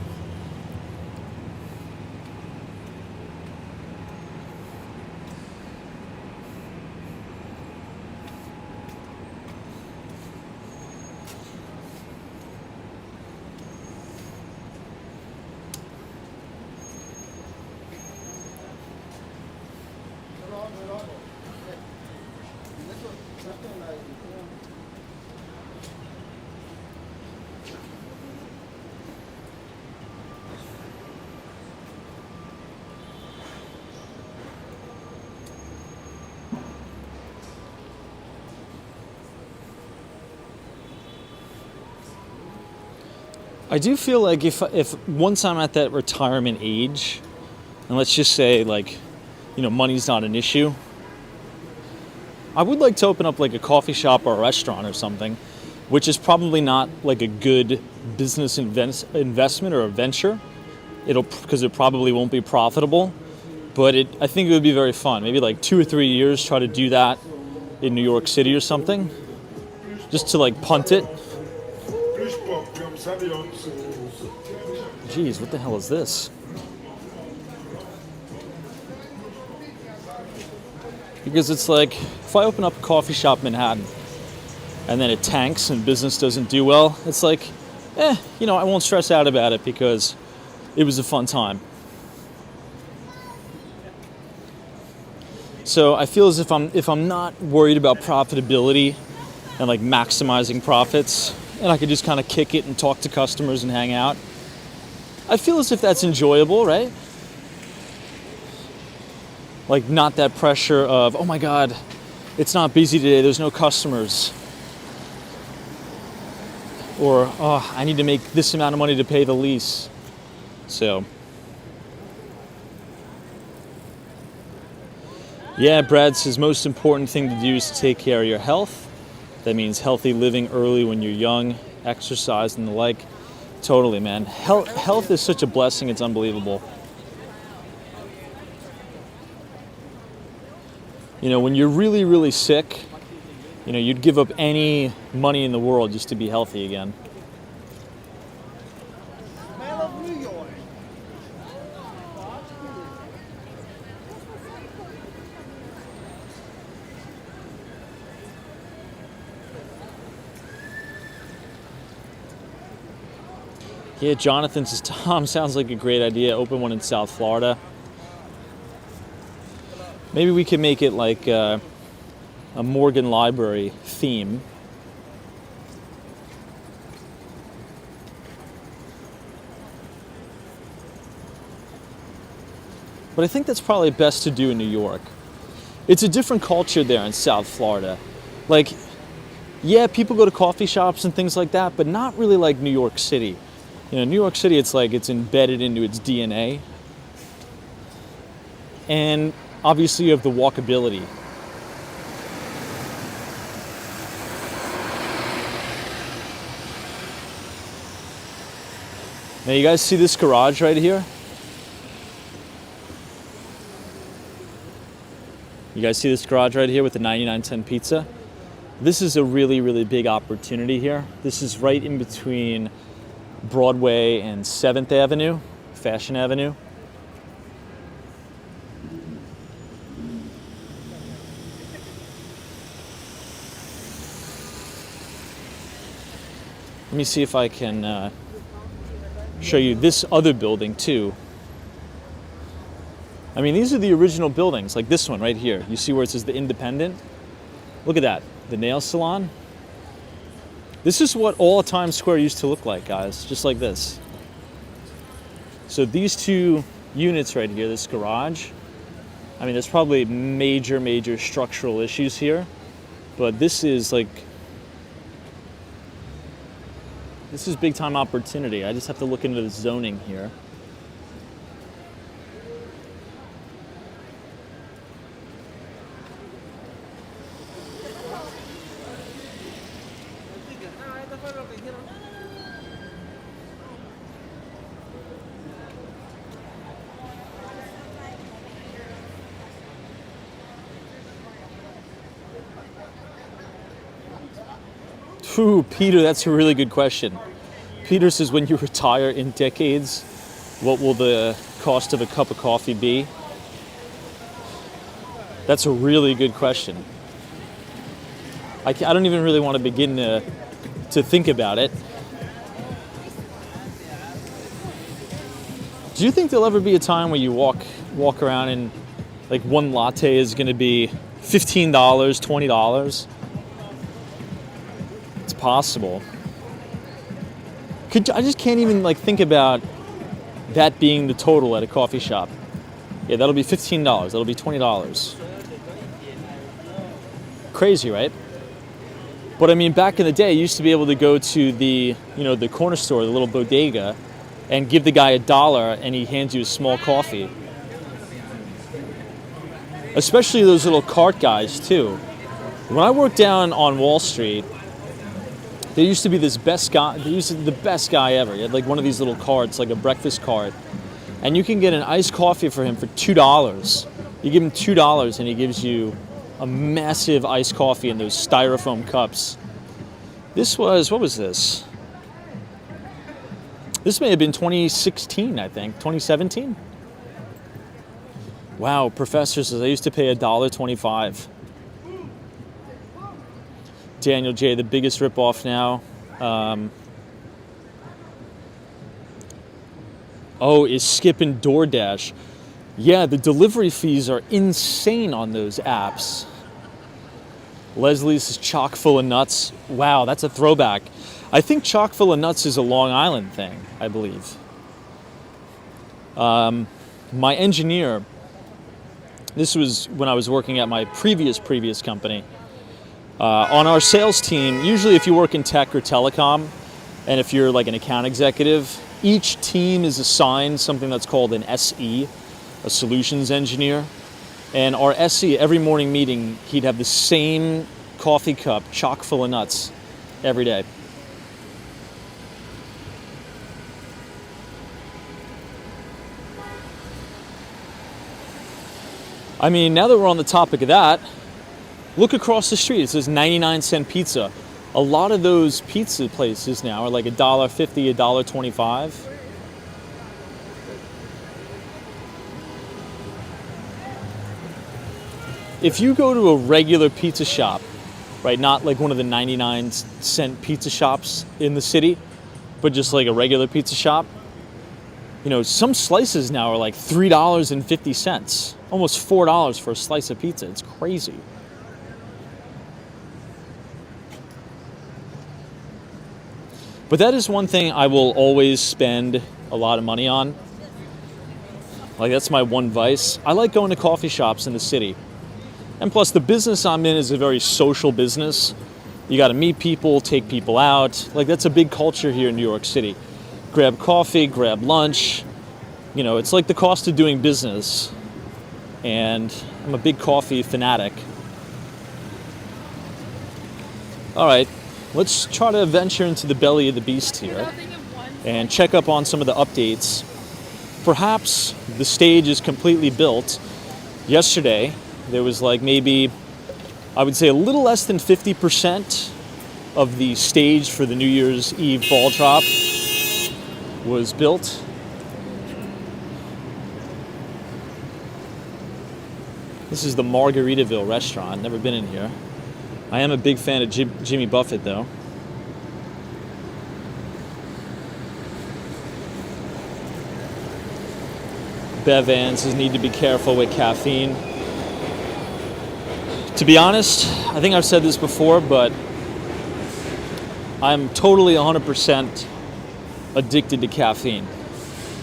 I do feel like if once I'm at that retirement age, and let's just say like, money's not an issue, I would like to open up like a coffee shop or a restaurant or something, which is probably not like a good business investment or a venture. Because it probably won't be profitable, but I think it would be very fun. Maybe like 2 or 3 years, try to do that in New York City or something, just to like punt it. Jeez, what the hell is this? Because it's like, if I open up a coffee shop in Manhattan and then it tanks and business doesn't do well, it's like, I won't stress out about it because it was a fun time. So I feel as if I'm not worried about profitability and like maximizing profits, and I could just kind of kick it and talk to customers and hang out, I feel as if that's enjoyable, right? Like not that pressure of, oh my God, it's not busy today, there's no customers. Or, oh, I need to make this amount of money to pay the lease. So, yeah, Brad says most important thing to do is to take care of your health. That means healthy living early when you're young, exercise and the like. Totally, man. Health is such a blessing, it's unbelievable. When you're really, really sick, you'd give up any money in the world just to be healthy again. Yeah, Jonathan says, Tom, sounds like a great idea. Open one in South Florida. Maybe we could make it like a Morgan Library theme. But I think that's probably best to do in New York. It's a different culture there in South Florida. Like, yeah, people go to coffee shops and things like that, but not really like New York City. New York City, it's like it's embedded into its DNA. And obviously you have the walkability. Now you guys see this garage right here? You guys see this garage right here with the 99-cent pizza? This is a really, really big opportunity here. This is right in between Broadway and 7th Avenue, Fashion Avenue. Let me see if I can show you this other building too. I mean, these are the original buildings, like this one right here. You see where it says the Independent? Look at that, the nail salon. This is what all Times Square used to look like, guys, just like this. So these two units right here, this garage, I mean, there's probably major, major structural issues here, but this is like, this is big time opportunity. I just have to look into the zoning here. Ooh, Peter, that's a really good question. Peter says, when you retire in decades, what will the cost of a cup of coffee be? That's a really good question. I don't even really want to begin to think about it. Do you think there'll ever be a time where you walk around and like one latte is going to be $15, $20? It's possible. I just can't even like think about that being the total at a coffee shop. Yeah, that'll be $15. That'll be $20. Crazy, right? But I mean, back in the day, you used to be able to go to the corner store, the little bodega, and give the guy $1 and he hands you a small coffee. Especially those little cart guys too. When I worked down on Wall Street, there used to be this best guy, the best guy ever. He had like one of these little carts, like a breakfast cart. And you can get an iced coffee for him for $2. You give him $2 and he gives you a massive iced coffee in those styrofoam cups. What was this? This may have been 2016, I think, 2017. Wow, Professor says I used to pay $1.25. Daniel J, the biggest ripoff now. Is skipping DoorDash. Yeah, the delivery fees are insane on those apps. Leslie's is chock full of nuts. Wow, that's a throwback. I think chock full of nuts is a Long Island thing, I believe. My engineer, this was when I was working at my previous company. On our sales team, usually if you work in tech or telecom, and if you're like an account executive, each team is assigned something that's called an SE, a solutions engineer. And our SE, every morning meeting, he'd have the same coffee cup chock full of nuts every day. I mean, now that we're on the topic of that, look across the street. It says 99-cent pizza. A lot of those pizza places now are like $1.50, $1.25. If you go to a regular pizza shop, right, not like one of the 99-cent pizza shops in the city, but just like a regular pizza shop, some slices now are like $3.50, almost $4 for a slice of pizza. It's crazy. But that is one thing I will always spend a lot of money on. Like, that's my one vice. I like going to coffee shops in the city. And plus, the business I'm in is a very social business. You got to meet people, take people out. Like, that's a big culture here in New York City. Grab coffee, grab lunch. It's like the cost of doing business. And I'm a big coffee fanatic. All right, let's try to venture into the belly of the beast here and check up on some of the updates. Perhaps the stage is completely built. Yesterday, there was like maybe, I would say a little less than 50% of the stage for the New Year's Eve ball drop was built. This is the Margaritaville restaurant. Never been in here. I am a big fan of Jimmy Buffett, though. Bev Ann says need to be careful with caffeine. To be honest, I think I've said this before, but I'm totally 100% addicted to caffeine.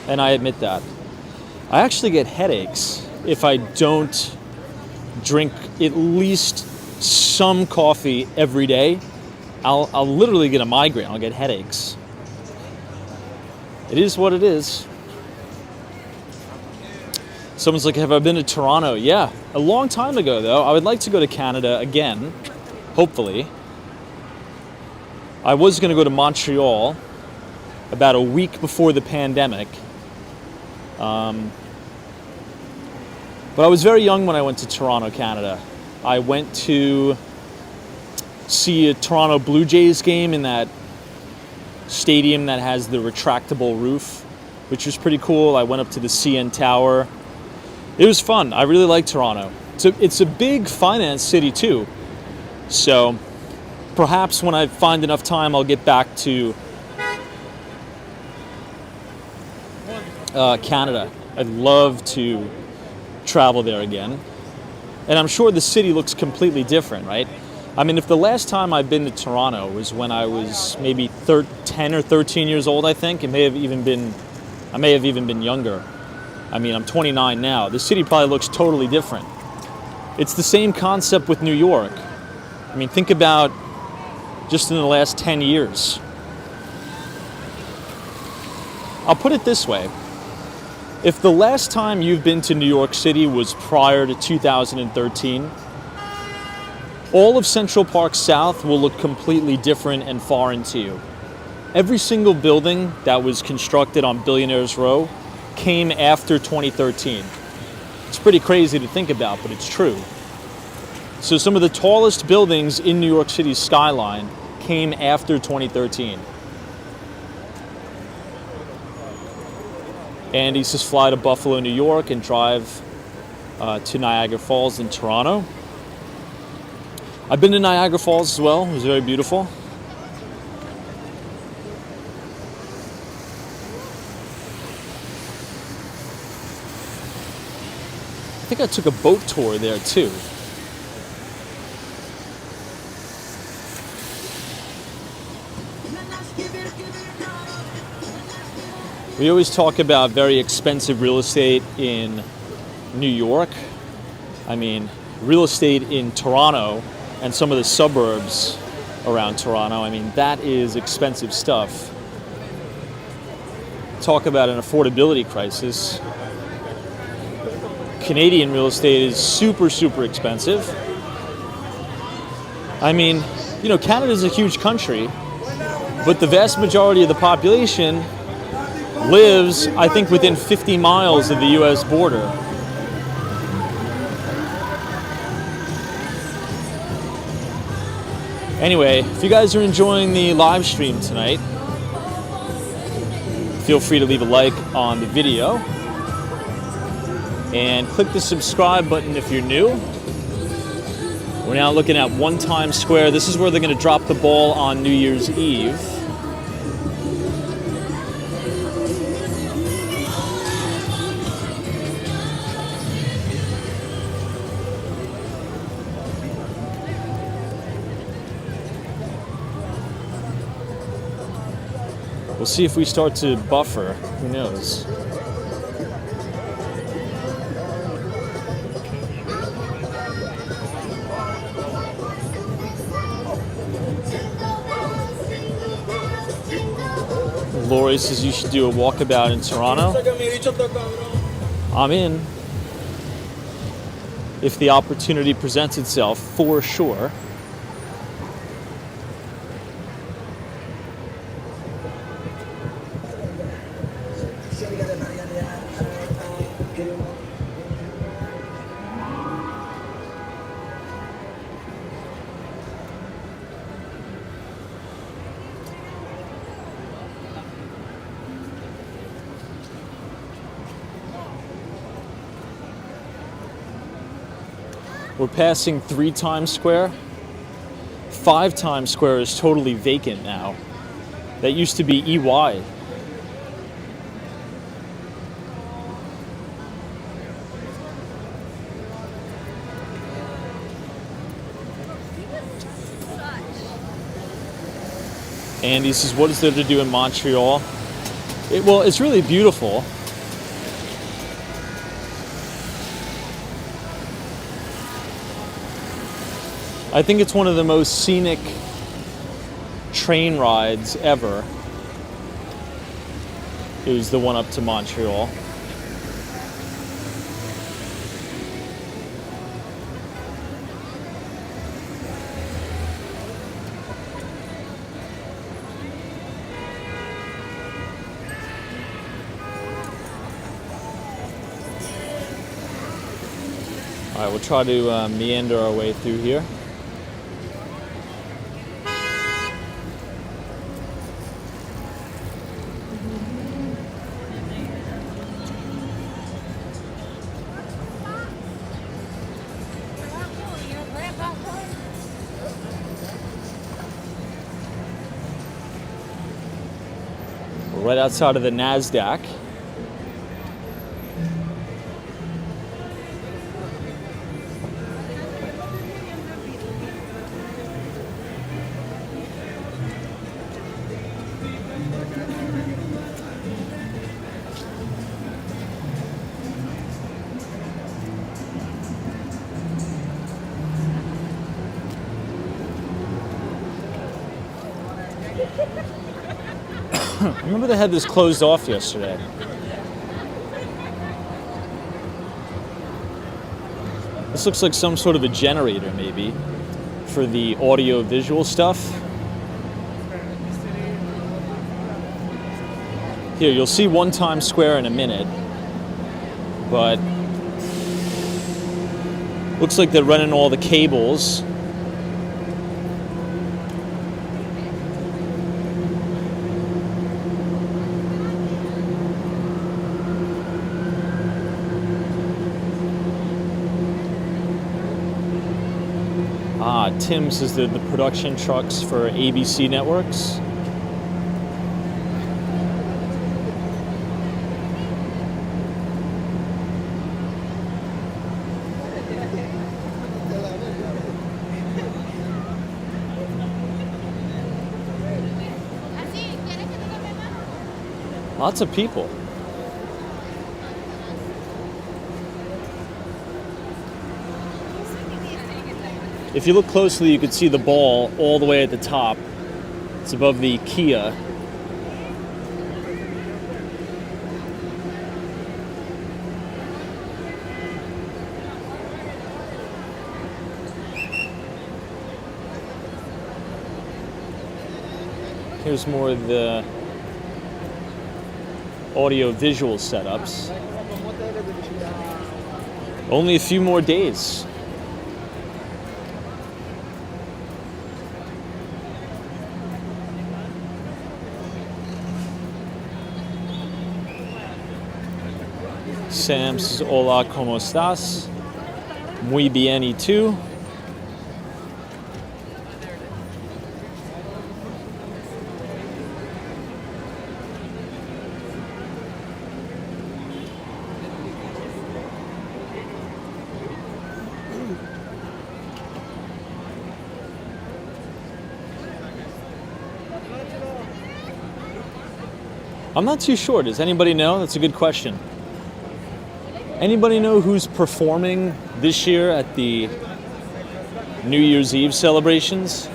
And I admit that. I actually get headaches if I don't drink at least some coffee every day. I'll literally get a migraine. I'll get headaches. It is what it is. Someone's like, have I been to Toronto? Yeah, a long time ago, though. I would like to go to Canada again, hopefully. I was going to go to Montreal about a week before the pandemic. But I was very young when I went to Toronto, Canada. I went to see a Toronto Blue Jays game in that stadium that has the retractable roof, which was pretty cool. I went up to the CN Tower. It was fun. I really like Toronto. It's a big finance city too. So perhaps when I find enough time, I'll get back to Canada. I'd love to travel there again. And I'm sure the city looks completely different, right? I mean, if the last time I've been to Toronto was when I was maybe 10 or 13 years old, I think, I may have even been younger. I mean, I'm 29 now. The city probably looks totally different. It's the same concept with New York. I mean, think about just in the last 10 years. I'll put it this way. If the last time you've been to New York City was prior to 2013, all of Central Park South will look completely different and foreign to you. Every single building that was constructed on Billionaires Row came after 2013. It's pretty crazy to think about, but it's true. So some of the tallest buildings in New York City's skyline came after 2013. And he says fly to Buffalo, New York, and drive to Niagara Falls in Toronto. I've been to Niagara Falls as well. It was very beautiful. I think I took a boat tour there too. We always talk about very expensive real estate in New York. I mean, real estate in Toronto and some of the suburbs around Toronto, I mean, that is expensive stuff. Talk about an affordability crisis. Canadian real estate is super, super expensive. I mean, you know, Canada is a huge country, but the vast majority of the population lives, I think, within 50 miles of the U.S. border. Anyway, if you guys are enjoying the live stream tonight, feel free to leave a like on the video and click the subscribe button if you're new. We're now looking at One Times Square. This is where they're going to drop the ball on New Year's Eve. We'll see if we start to buffer. Who knows? Lori says you should do a walkabout in Toronto. I'm in. If the opportunity presents itself, for sure. We're passing 3 Times Square. 5 Times Square is totally vacant now. That used to be EY. Andy says, what is there to do in Montreal? Well, it's really beautiful. I think it's one of the most scenic train rides ever. It was the one up to Montreal. All right, we'll try to meander our way through here. We're right outside of the NASDAQ. I remember they had this closed off yesterday. This looks like some sort of a generator, maybe, for the audio-visual stuff. Here, you'll see One Times Square in a minute, but looks like they're running all the cables. Tim's is the production trucks for ABC Networks. Lots of people. If you look closely, you can see the ball all the way at the top. It's above the Kia. Here's more of the audio-visual setups. Only a few more days. Sam says, hola, ¿cómo estás? Muy bien, ¿y tú? I'm not too sure. Does anybody know? That's a good question. Anybody know who's performing this year at the New Year's Eve celebrations?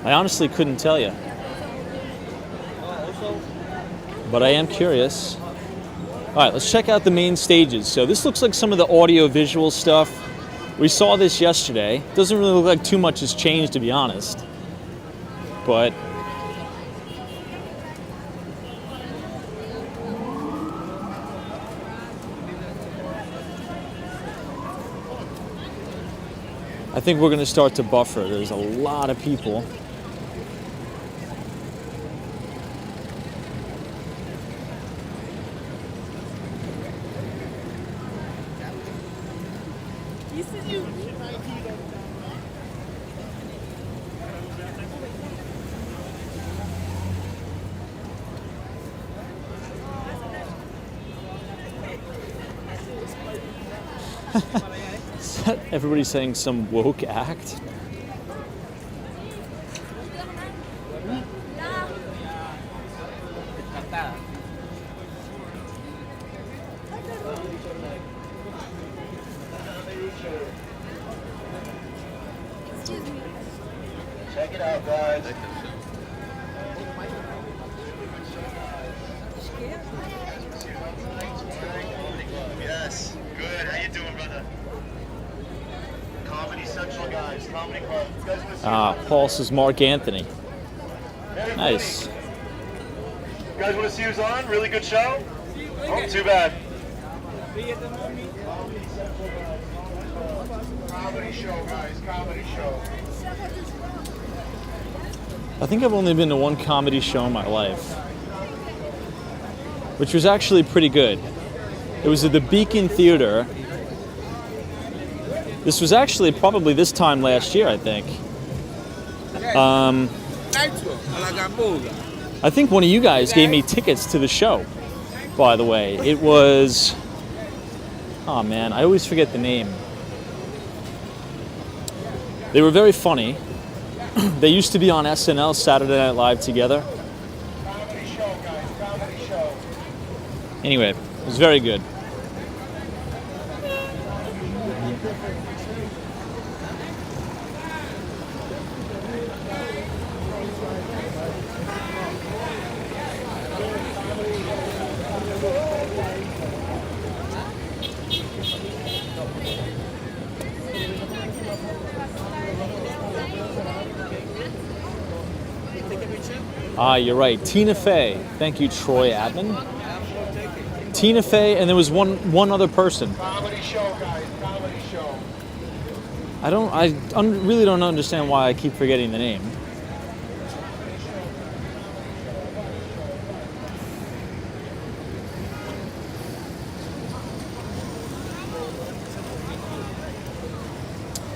I honestly couldn't tell you. But I am curious. All right, let's check out the main stages. So this looks like some of the audio-visual stuff. We saw this yesterday. Doesn't really look like too much has changed, to be honest. But I think we're going to start to buffer. There's a lot of people. Everybody's saying some woke act. Check it out, guys. Yes. Good. How you doing, brother? Comedy Central, guys. Comedy Club. You guys want to see Paul says Mark Anthony. Nice. You guys want to see who's on? Really good show? Oh, too bad. Comedy show, guys. Comedy show. I think I've only been to one comedy show in my life, which was actually pretty good. It was at the Beacon Theater This was actually probably this time last year, I think. I think one of you guys gave me tickets to the show, by the way. It was, oh man, I always forget the name. They were very funny. They used to be on SNL, Saturday Night Live together. Comedy show, guys. Comedy show. Anyway, it was very good. Ah, you're right. Tina Fey. Thank you, Troy Admin. Tina Fey, and there was one other person. Comedy show, guys. Comedy show. I really don't understand why I keep forgetting the name.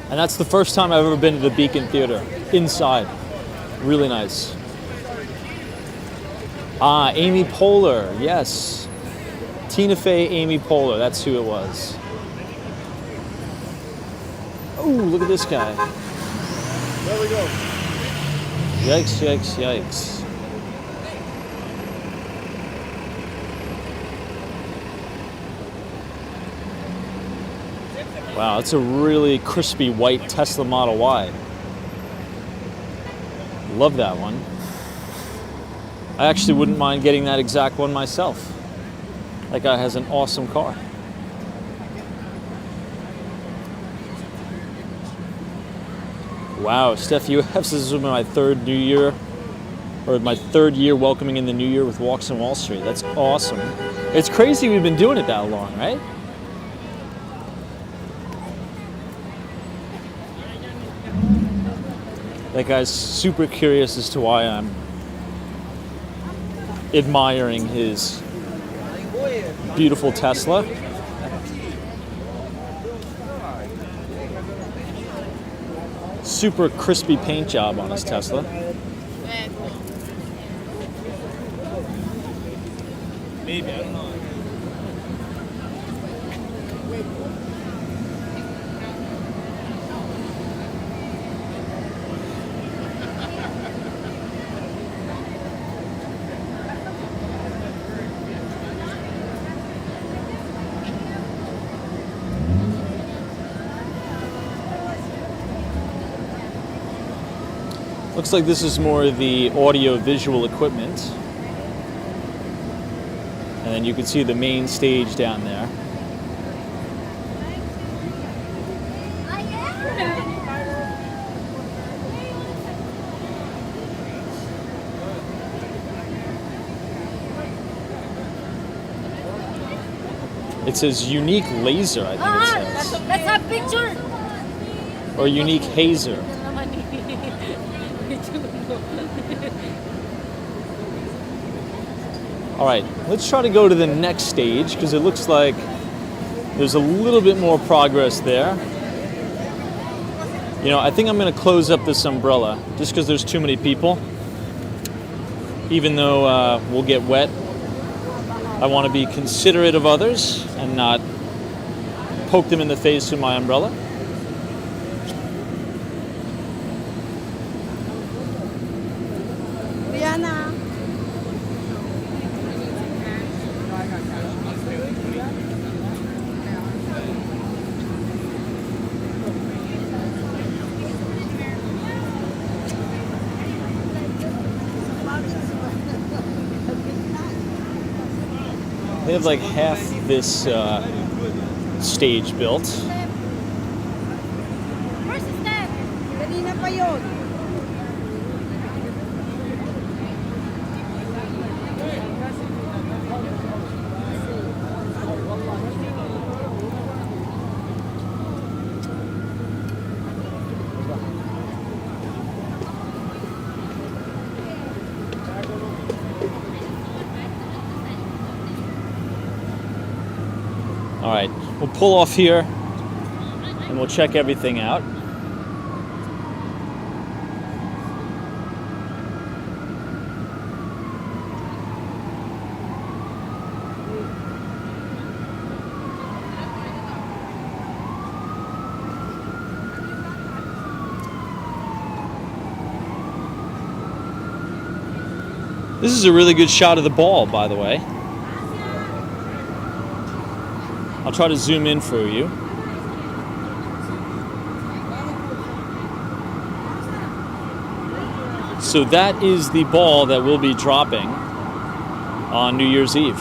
And that's the first time I've ever been to the Beacon Theater. Inside. Really nice. Ah, Amy Poehler, yes. Tina Fey, Amy Poehler, that's who it was. Oh, look at this guy. There we go. Yikes, yikes, yikes. Wow, it's a really crispy white Tesla Model Y. Love that one. I actually wouldn't mind getting that exact one myself. That guy has an awesome car. Wow, Steph, this is my third New Year, or my third year welcoming in the New Year with Walks on Wall Street. That's awesome. It's crazy we've been doing it that long, right? That guy's super curious as to why I'm admiring his beautiful Tesla. Super crispy paint job on his Tesla. Maybe, I don't know. Looks like this is more the audio-visual equipment. And then you can see the main stage down there. It says unique laser, I think it says. Let's have picture. Or unique hazer. All right, let's try to go to the next stage because it looks like there's a little bit more progress there. You know, I think I'm going to close up this umbrella just because there's too many people. Even though we'll get wet, I want to be considerate of others and not poke them in the face with my umbrella. They have like half this stage built. All right, we'll pull off here and we'll check everything out. This is a really good shot of the ball, by the way. I'll try to zoom in for you. So that is the ball that will be dropping on New Year's Eve.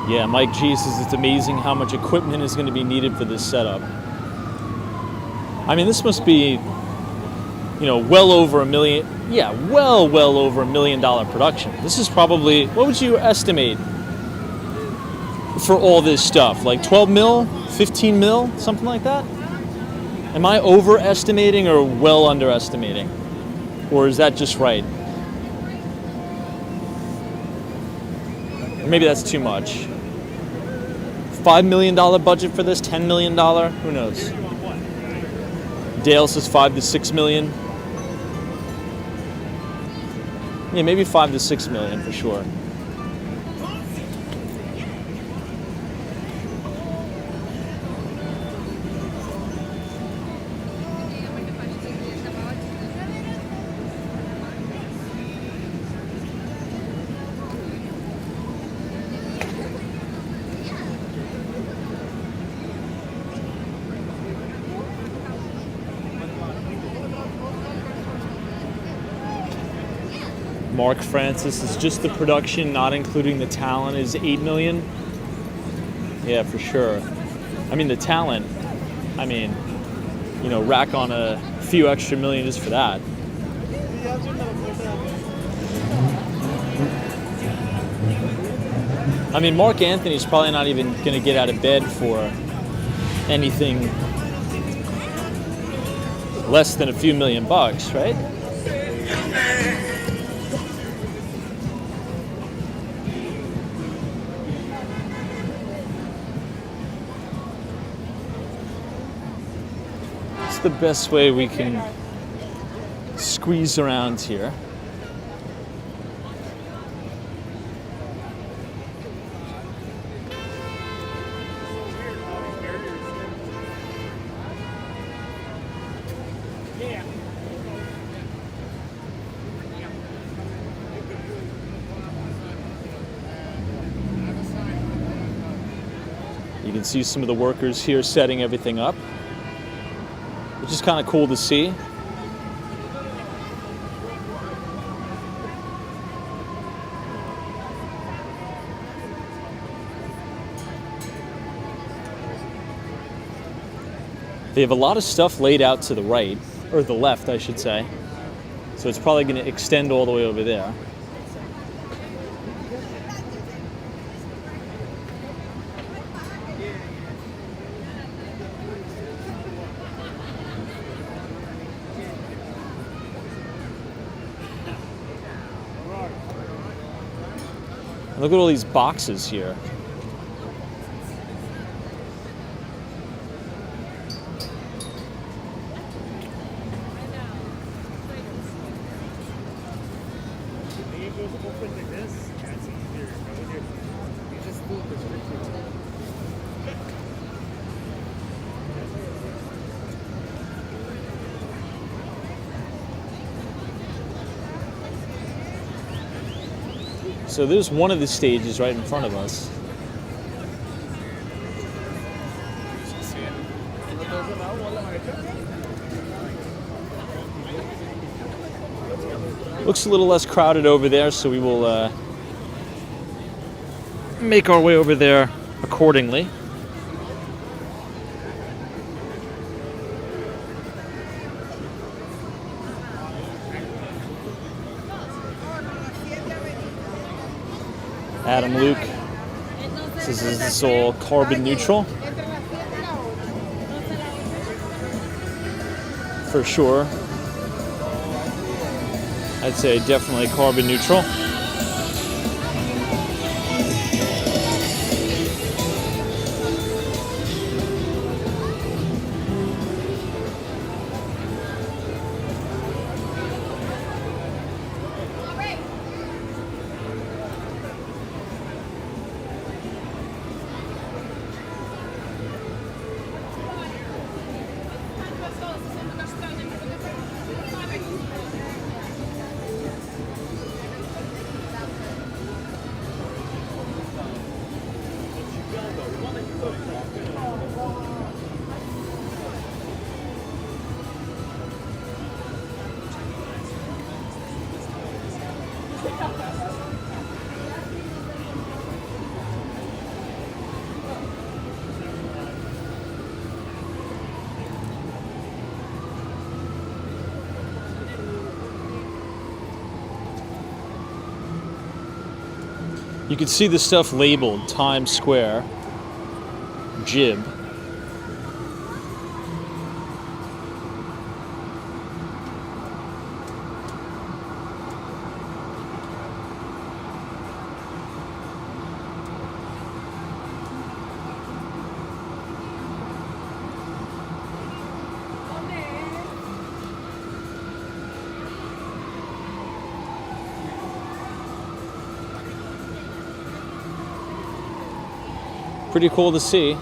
Yeah, Mike G says it's amazing how much equipment is going to be needed for this setup. I mean, this must be, you know, well over $1 million. Yeah, well over $1 million production. This is probably, what would you estimate for all this stuff? Like 12 mil, 15 mil, something like that? Am I overestimating or well underestimating? Or is that just right? Or maybe that's too much. $5 million budget for this, $10 million, who knows? Dale says 5 to 6 million. Yeah, maybe 5 to 6 million for sure. Mark Francis is just the production, not including the talent, is 8 million. Yeah, for sure. I mean, the talent, I mean, you know, rack on a few extra million just for that. I mean, Mark Anthony's probably not even going to get out of bed for anything less than a few $1 million, right? The best way we can squeeze around here. You can see some of the workers here setting everything up, which is kind of cool to see. They have a lot of stuff laid out to the right, or the left, I should say. So it's probably going to extend all the way over there. Look at all these boxes here. So there's one of the stages right in front of us. Looks a little less crowded over there, so we will make our way over there accordingly. Adam Luke. This is all carbon neutral. For sure. I'd say definitely carbon neutral. You can see the stuff labeled Times Square, Jib. Pretty cool to see.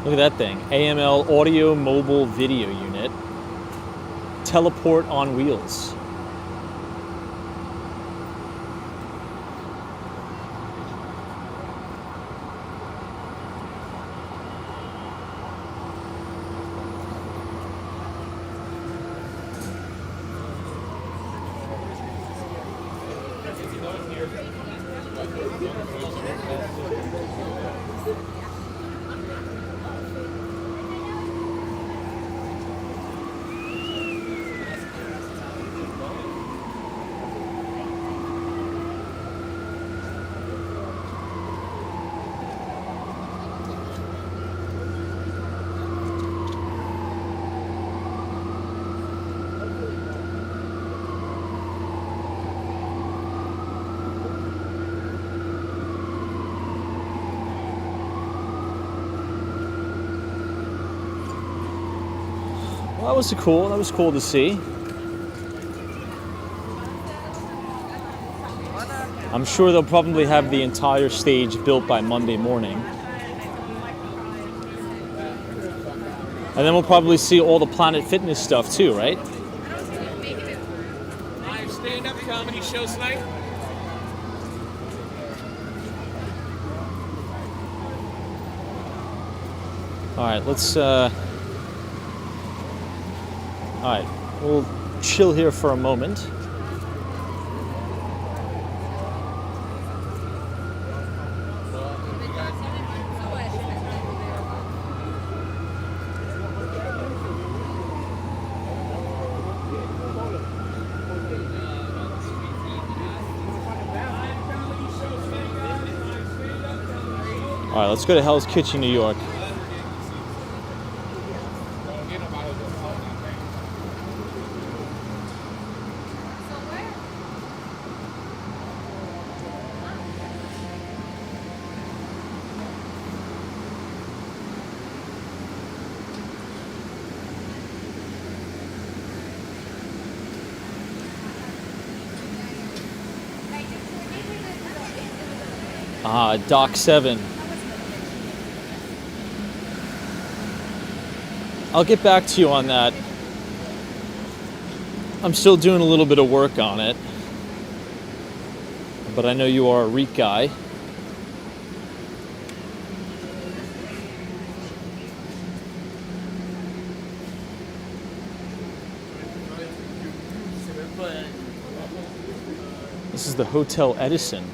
Look at that thing. AML Audio Mobile Video Unit. Teleport on wheels. Well, that was cool to see. I'm sure they'll probably have the entire stage built by Monday morning. And then we'll probably see all the Planet Fitness stuff too, right? Live stand-up comedy show tonight. All right, let's all right, we'll chill here for a moment. All right, let's go to Hell's Kitchen, New York. Dock 7. I'll get back to you on that. I'm still doing a little bit of work on it. but I know you are a REIT guy. This is the Hotel Edison.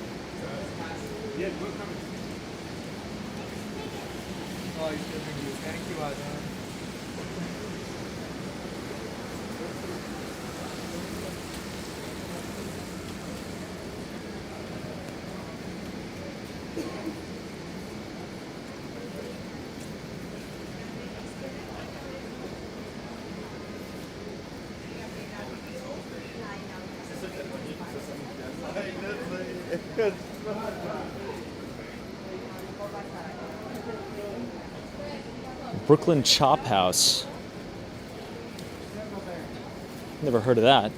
Brooklyn Chop House. Never heard of that.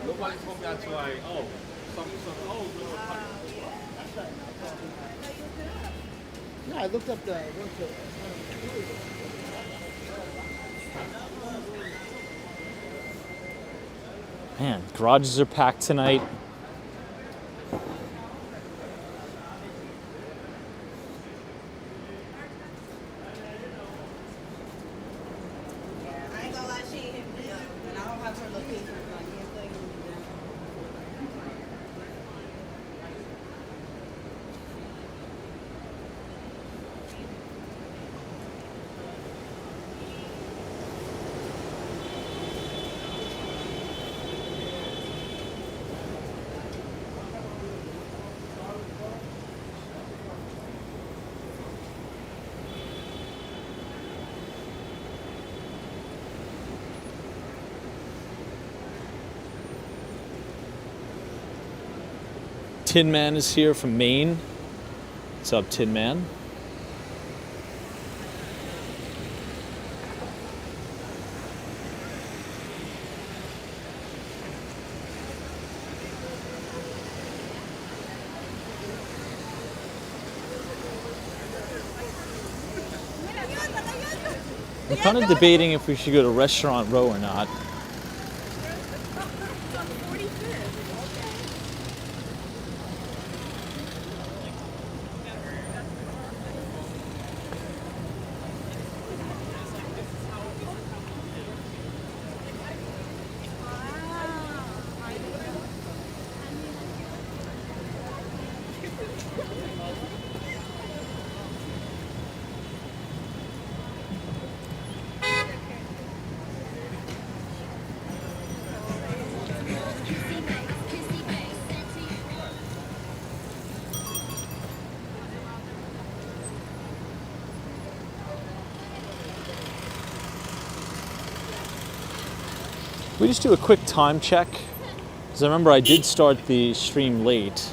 Nobody told me until I, Yeah, I looked up the. Man, garages are packed tonight. I ain't gonna lie, she ain't hit me up, and I don't have her location. So I can't tell you what Tin Man is here from Maine. What's up, Tin Man? I'm kind of debating if we should go to Restaurant Row or not. We just do a quick time check, because I remember I did start the stream late.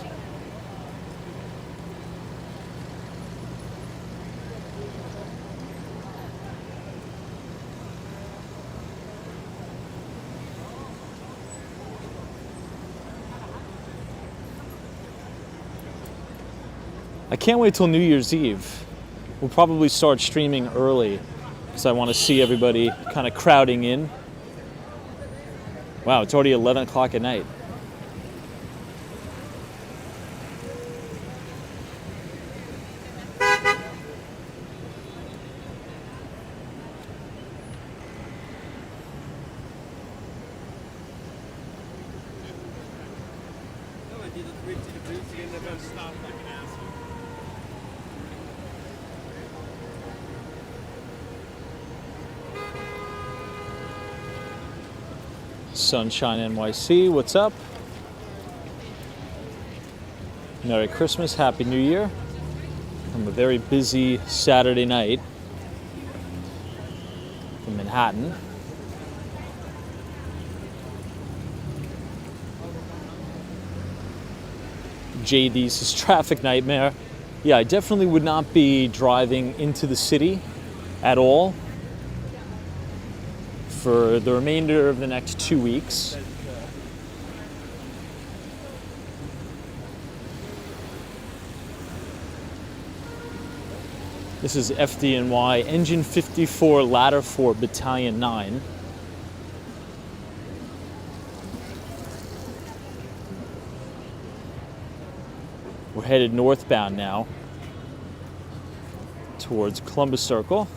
I can't wait till New Year's Eve. We'll probably start streaming early, because I want to see everybody kind of crowding in. Wow, it's already 11 o'clock at night. Sunshine NYC, what's up? Merry Christmas, Happy New Year. On a very busy Saturday night in Manhattan. JD's traffic nightmare. Yeah, I definitely would not be driving into the city at all for the remainder of the next 2 weeks. This is FDNY, Engine 54, Ladder 4, Battalion 9. We're headed northbound now towards Columbus Circle.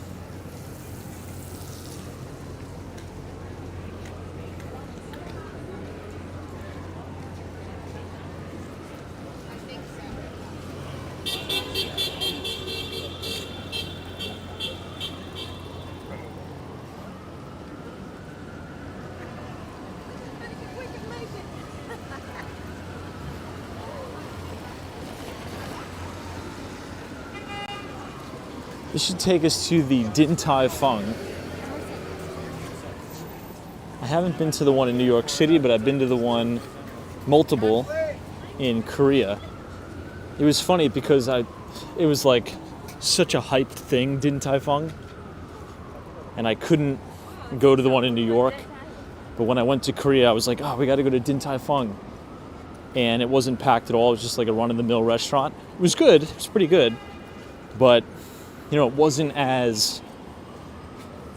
This should take us to the Din Tai Fung. I haven't been to the one in New York City, but I've been to the one, multiple, in Korea. It was funny because it was like such a hyped thing, Din Tai Fung, and I couldn't go to the one in New York. But when I went to Korea, I was like, oh, we got to go to Din Tai Fung. And it wasn't packed at all. It was just like a run-of-the-mill restaurant. It was good. It was pretty good. But, you know, it wasn't as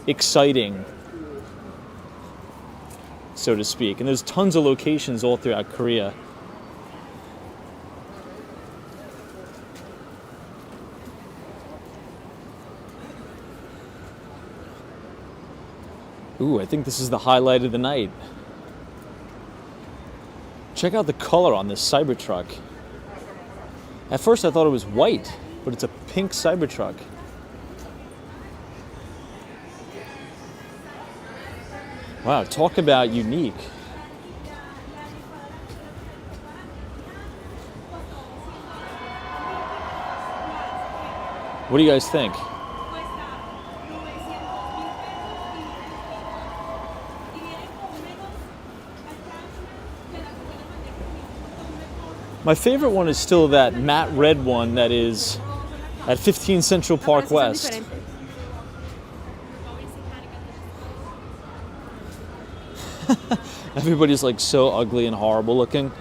exciting, so to speak. And there's tons of locations all throughout Korea. Ooh, I think this is the highlight of the night. Check out the color on this Cybertruck. At first I thought it was white, but it's a pink Cybertruck. Wow, talk about unique. What do you guys think? My favorite one is still that matte red one that is at 15 Central Park West. Everybody's like so ugly and horrible looking.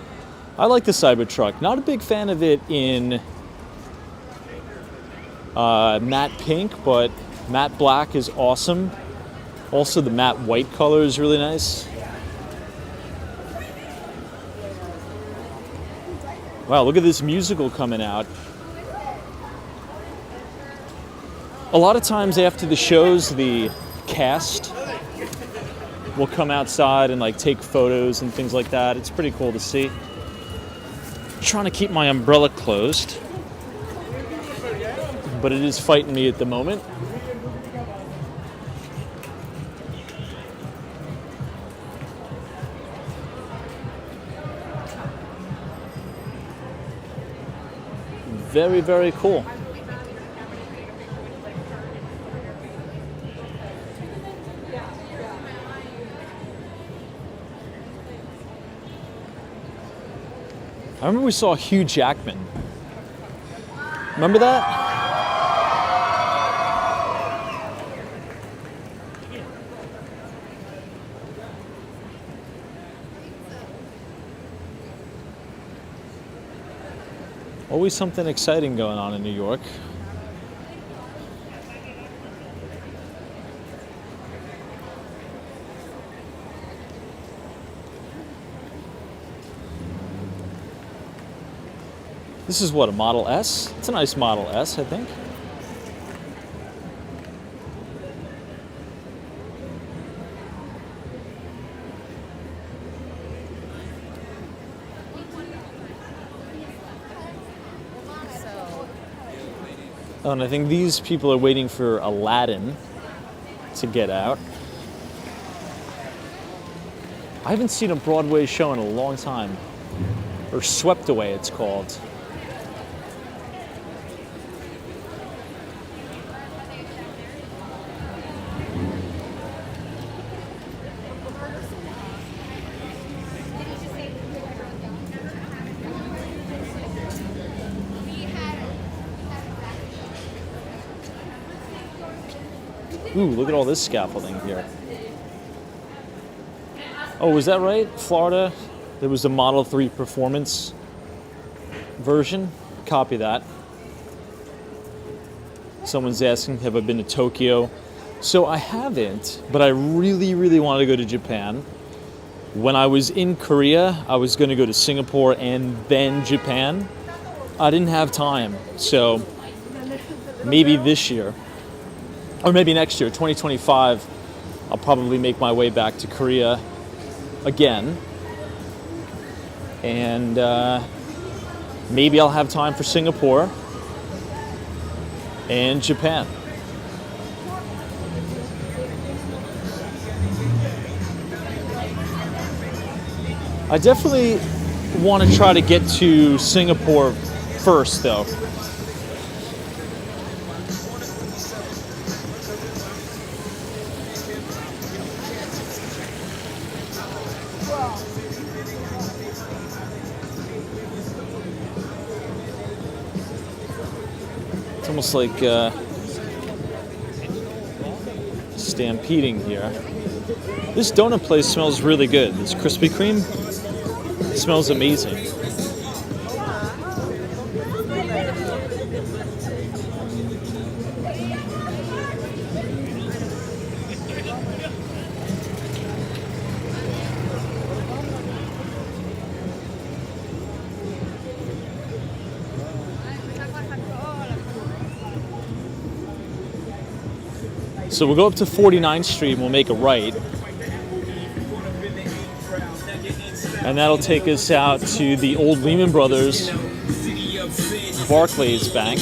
I like the Cybertruck. Not a big fan of it in matte pink, but matte black is awesome. Also, the matte white color is really nice. Wow, look at this musical coming out. A lot of times after the shows, the cast will come outside and like take photos and things like that. It's pretty cool to see. I'm trying to keep my umbrella closed, but it is fighting me at the moment. Very, very cool. I remember we saw Hugh Jackman. Remember that? Always something exciting going on in New York. This is what, a Model S? It's a nice Model S, I think. Oh, and I think these people are waiting for Aladdin to get out. I haven't seen a Broadway show in a long time. Or Swept Away, it's called. Ooh, look at all this scaffolding here. Oh, was that right? Florida? There was a Model 3 Performance version. Copy that. Someone's asking, have I been to Tokyo? So I haven't, but I really, really want to go to Japan. When I was in Korea, I was going to go to Singapore and then Japan. I didn't have time, so maybe this year, or maybe next year, 2025, I'll probably make my way back to Korea again. And maybe I'll have time for Singapore and Japan. I definitely want to try to get to Singapore first, though. It's almost like stampeding here. This donut place smells really good. This Krispy Kreme smells amazing. So we'll go up to 49th Street and we'll make a right. And that'll take us out to the old Lehman Brothers Barclays Bank.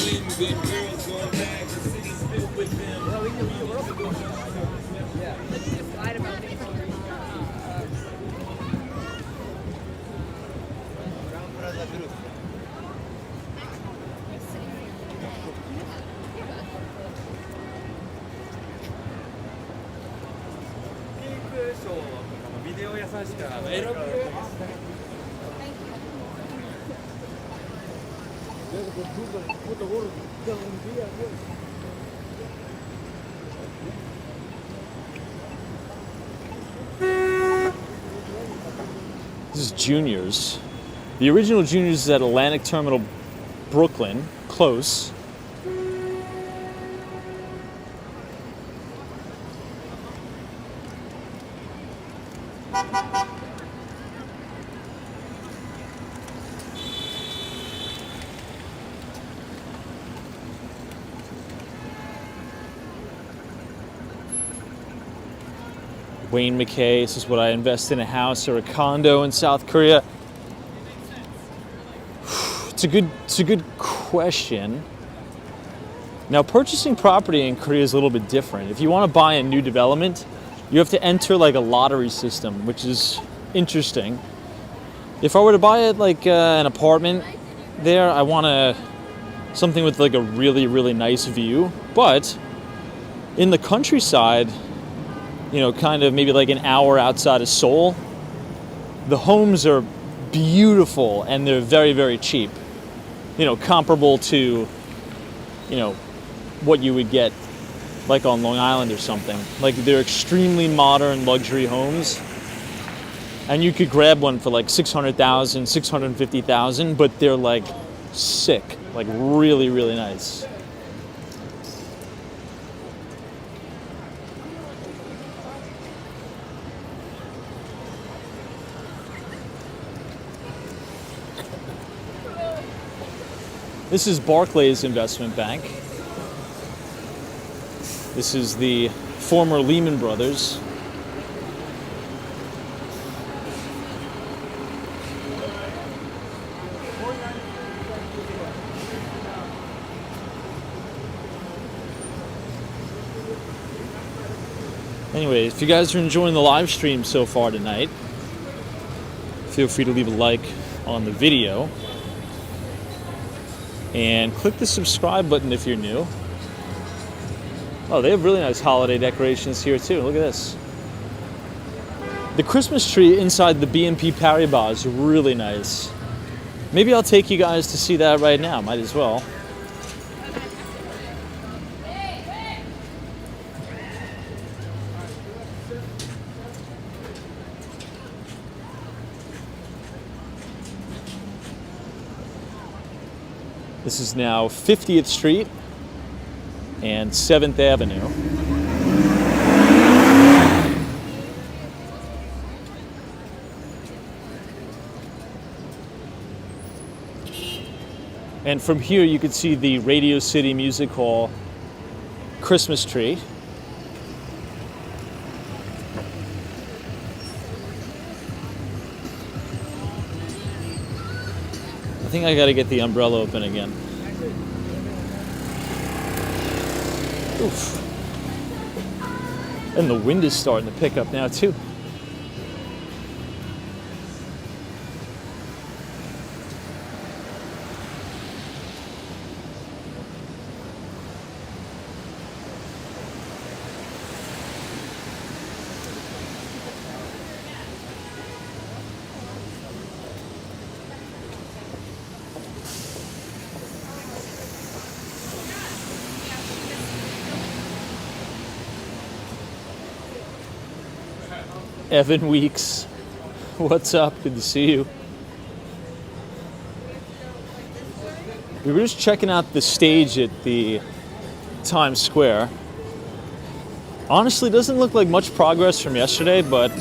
This is Junior's. The original Junior's is at Atlantic Terminal, Brooklyn, close. Wayne McKay, this is what I invest in, a house or a condo in South Korea. It's a good question. Now, purchasing property in Korea is a little bit different. If you want to buy a new development, you have to enter like a lottery system, which is interesting. If I were to buy it like an apartment there, I want something with like a really, really nice view. But in the countryside, you know, kind of maybe like an hour outside of Seoul, the homes are beautiful and they're very, very cheap. You know, comparable to, you know, what you would get like on Long Island or something. Like they're extremely modern luxury homes. And you could grab one for like 600,000, 650,000, but they're like sick, like really, really nice. This is Barclays Investment Bank. This is the former Lehman Brothers. Anyway, if you guys are enjoying the live stream so far tonight, feel free to leave a like on the video. And click the subscribe button if you're new. Oh, they have really nice holiday decorations here too. Look at this. The Christmas tree inside the BNP Paribas is really nice. Maybe I'll take you guys to see that right now. Might as well. This is now 50th Street and 7th Avenue. And from here you can see the Radio City Music Hall Christmas tree. I think I gotta get the umbrella open again. Oof. And the wind is starting to pick up now too. Evan Weeks, what's up? Good to see you. We were just checking out the stage at the Times Square. Honestly, doesn't look like much progress from yesterday, but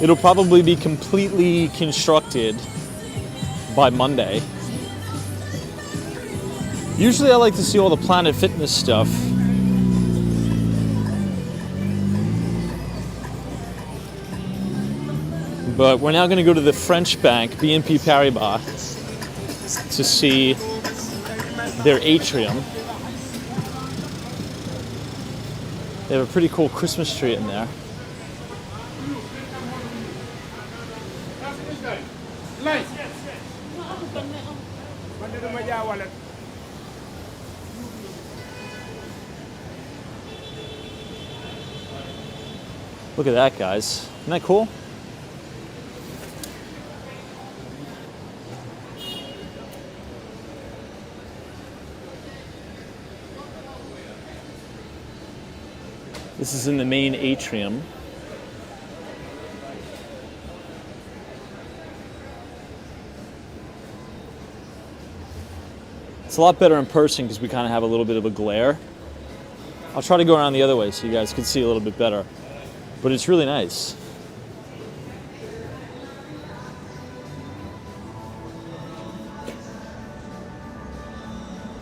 it'll probably be completely constructed by Monday. Usually I like to see all the Planet Fitness stuff. But we're now going to go to the French Bank, BNP Paribas, to see their atrium. They have a pretty cool Christmas tree in there. Look at that, guys. Isn't that cool? This is in the main atrium. It's a lot better in person because we kind of have a little bit of a glare. I'll try to go around the other way so you guys can see a little bit better. But it's really nice.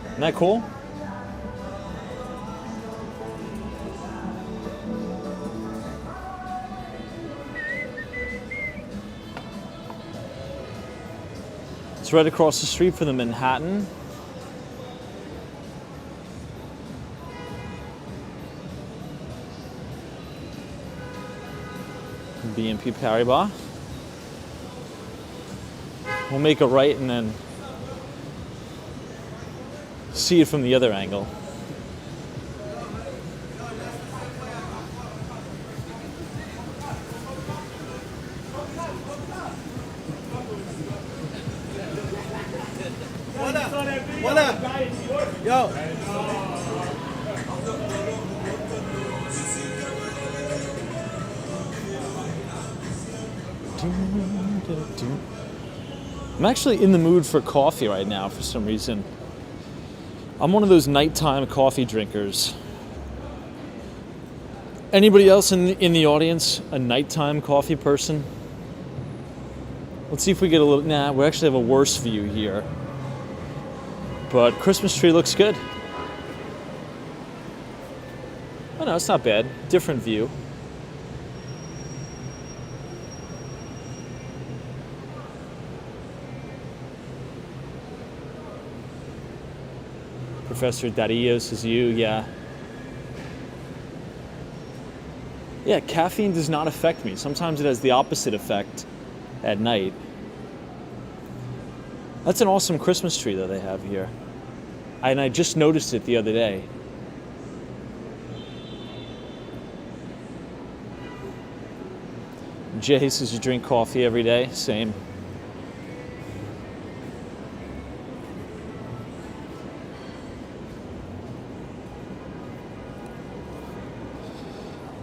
Isn't that cool? It's right across the street from the Manhattan. BNP Paribas. We'll make a right and then see it from the other angle. What up? Yo. I'm actually in the mood for coffee right now for some reason. I'm one of those nighttime coffee drinkers. Anybody else in the audience a nighttime coffee person? Let's see if we get a little... Nah, we actually have a worse view here. But Christmas tree looks good. Oh no, it's not bad. Different view. Professor Darius is you, yeah. Yeah, caffeine does not affect me. Sometimes it has the opposite effect at night. That's an awesome Christmas tree that they have here. And I just noticed it the other day. Jay says you drink coffee every day. Same.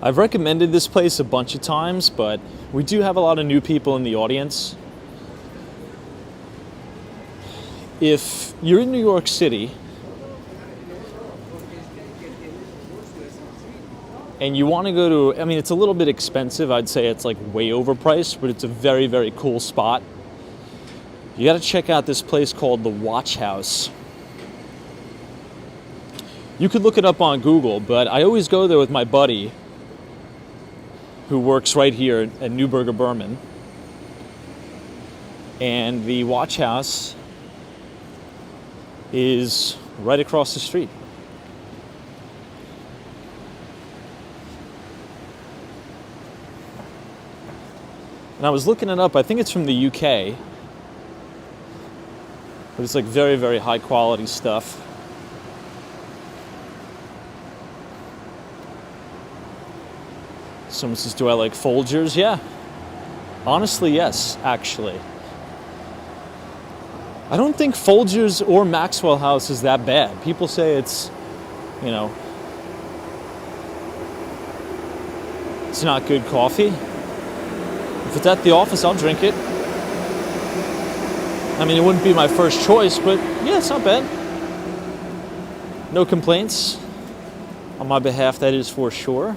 I've recommended this place a bunch of times, but we do have a lot of new people in the audience. if you're in New York City and you want to go to, I mean, it's a little bit expensive. I'd say it's like way overpriced, but it's a very, very cool spot. You got to check out this place called the Watch House. You could look it up on Google, but I always go there with my buddy who works right here at Neuberger Berman. And the Watch House is right across the street. And I was looking it up. I think it's from the UK. But it's like very, very high quality stuff. Someone says, do I like Folgers? Yeah. Honestly, yes, actually. I don't think Folgers or Maxwell House is that bad. People say it's, you know, it's not good coffee. If it's at the office, I'll drink it. I mean, it wouldn't be my first choice, but yeah, it's not bad. No complaints on my behalf, that is for sure.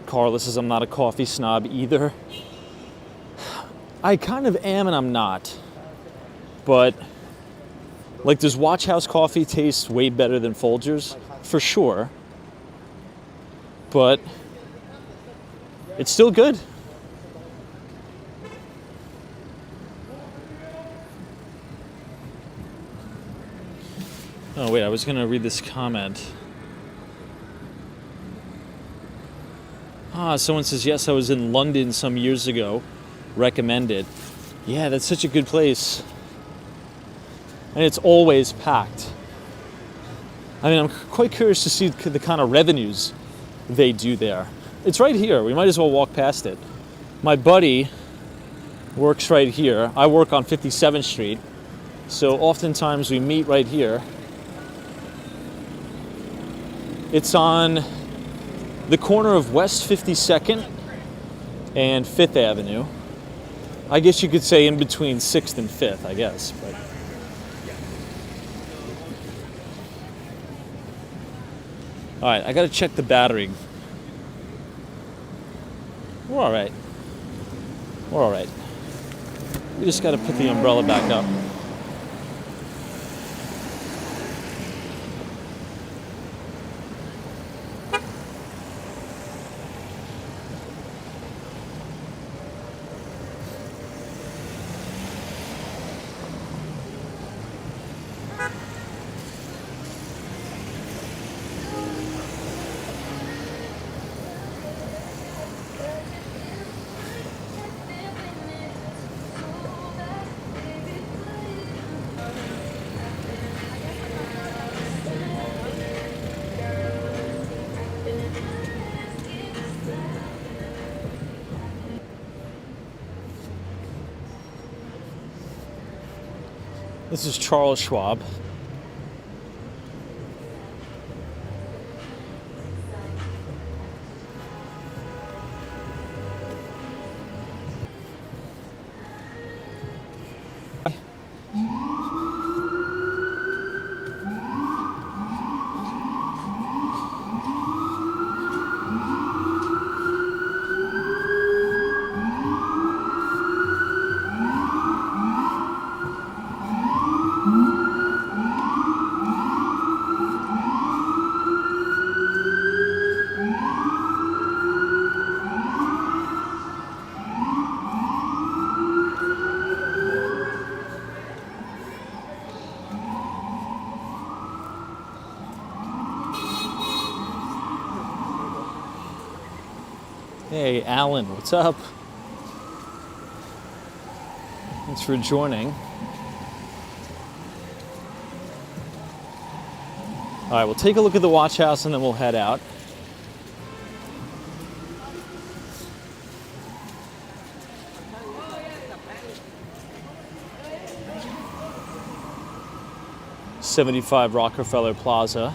Carla says I'm not a coffee snob either. I kind of am and I'm not. But, like, does Watch House coffee taste way better than Folgers? For sure. But it's still good. Oh, wait, I was going to read this comment. Someone says, yes, I was in London some years ago. Recommended. Yeah, that's such a good place. And it's always packed. I mean, I'm quite curious to see the kind of revenues they do there. It's right here. We might as well walk past it. My buddy works right here. I work on 57th Street. So oftentimes we meet right here. It's on the corner of West 52nd and 5th Avenue. I guess you could say in between 6th and 5th, I guess. But all right, I got to check the battery. We're all right. We're all right. We just got to put the umbrella back up. This is Charles Schwab. Hey, Alan, what's up? Thanks for joining. All right, we'll take a look at the Watch House and then we'll head out. '75 Rockefeller Plaza.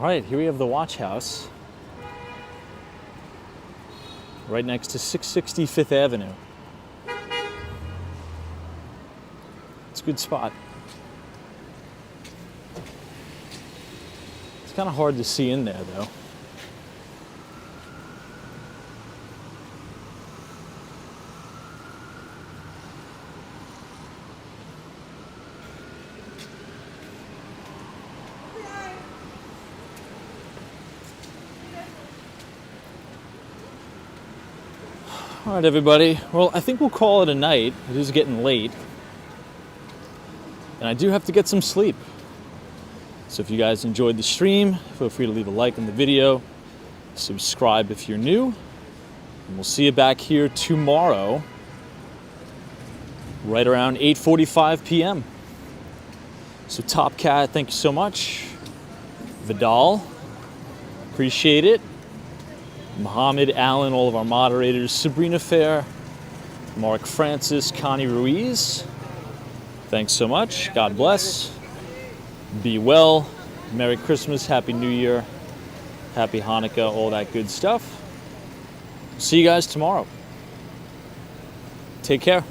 All right, here we have the Watch House, right next to 660 Fifth Avenue. It's a good spot. It's kind of hard to see in there, though. All right, everybody. Well, I think we'll call it a night. It is getting late. And I do have to get some sleep. So if you guys enjoyed the stream, feel free to leave a like on the video. Subscribe if you're new. And we'll see you back here tomorrow, right around 8:45 p.m. So Top Cat, thank you so much. Vidal, appreciate it. Muhammad, Allen, all of our moderators, Sabrina Fair, Mark Francis, Connie Ruiz. Thanks so much. God bless. Be well. Merry Christmas, Happy New Year, Happy Hanukkah, all that good stuff. See you guys tomorrow. Take care.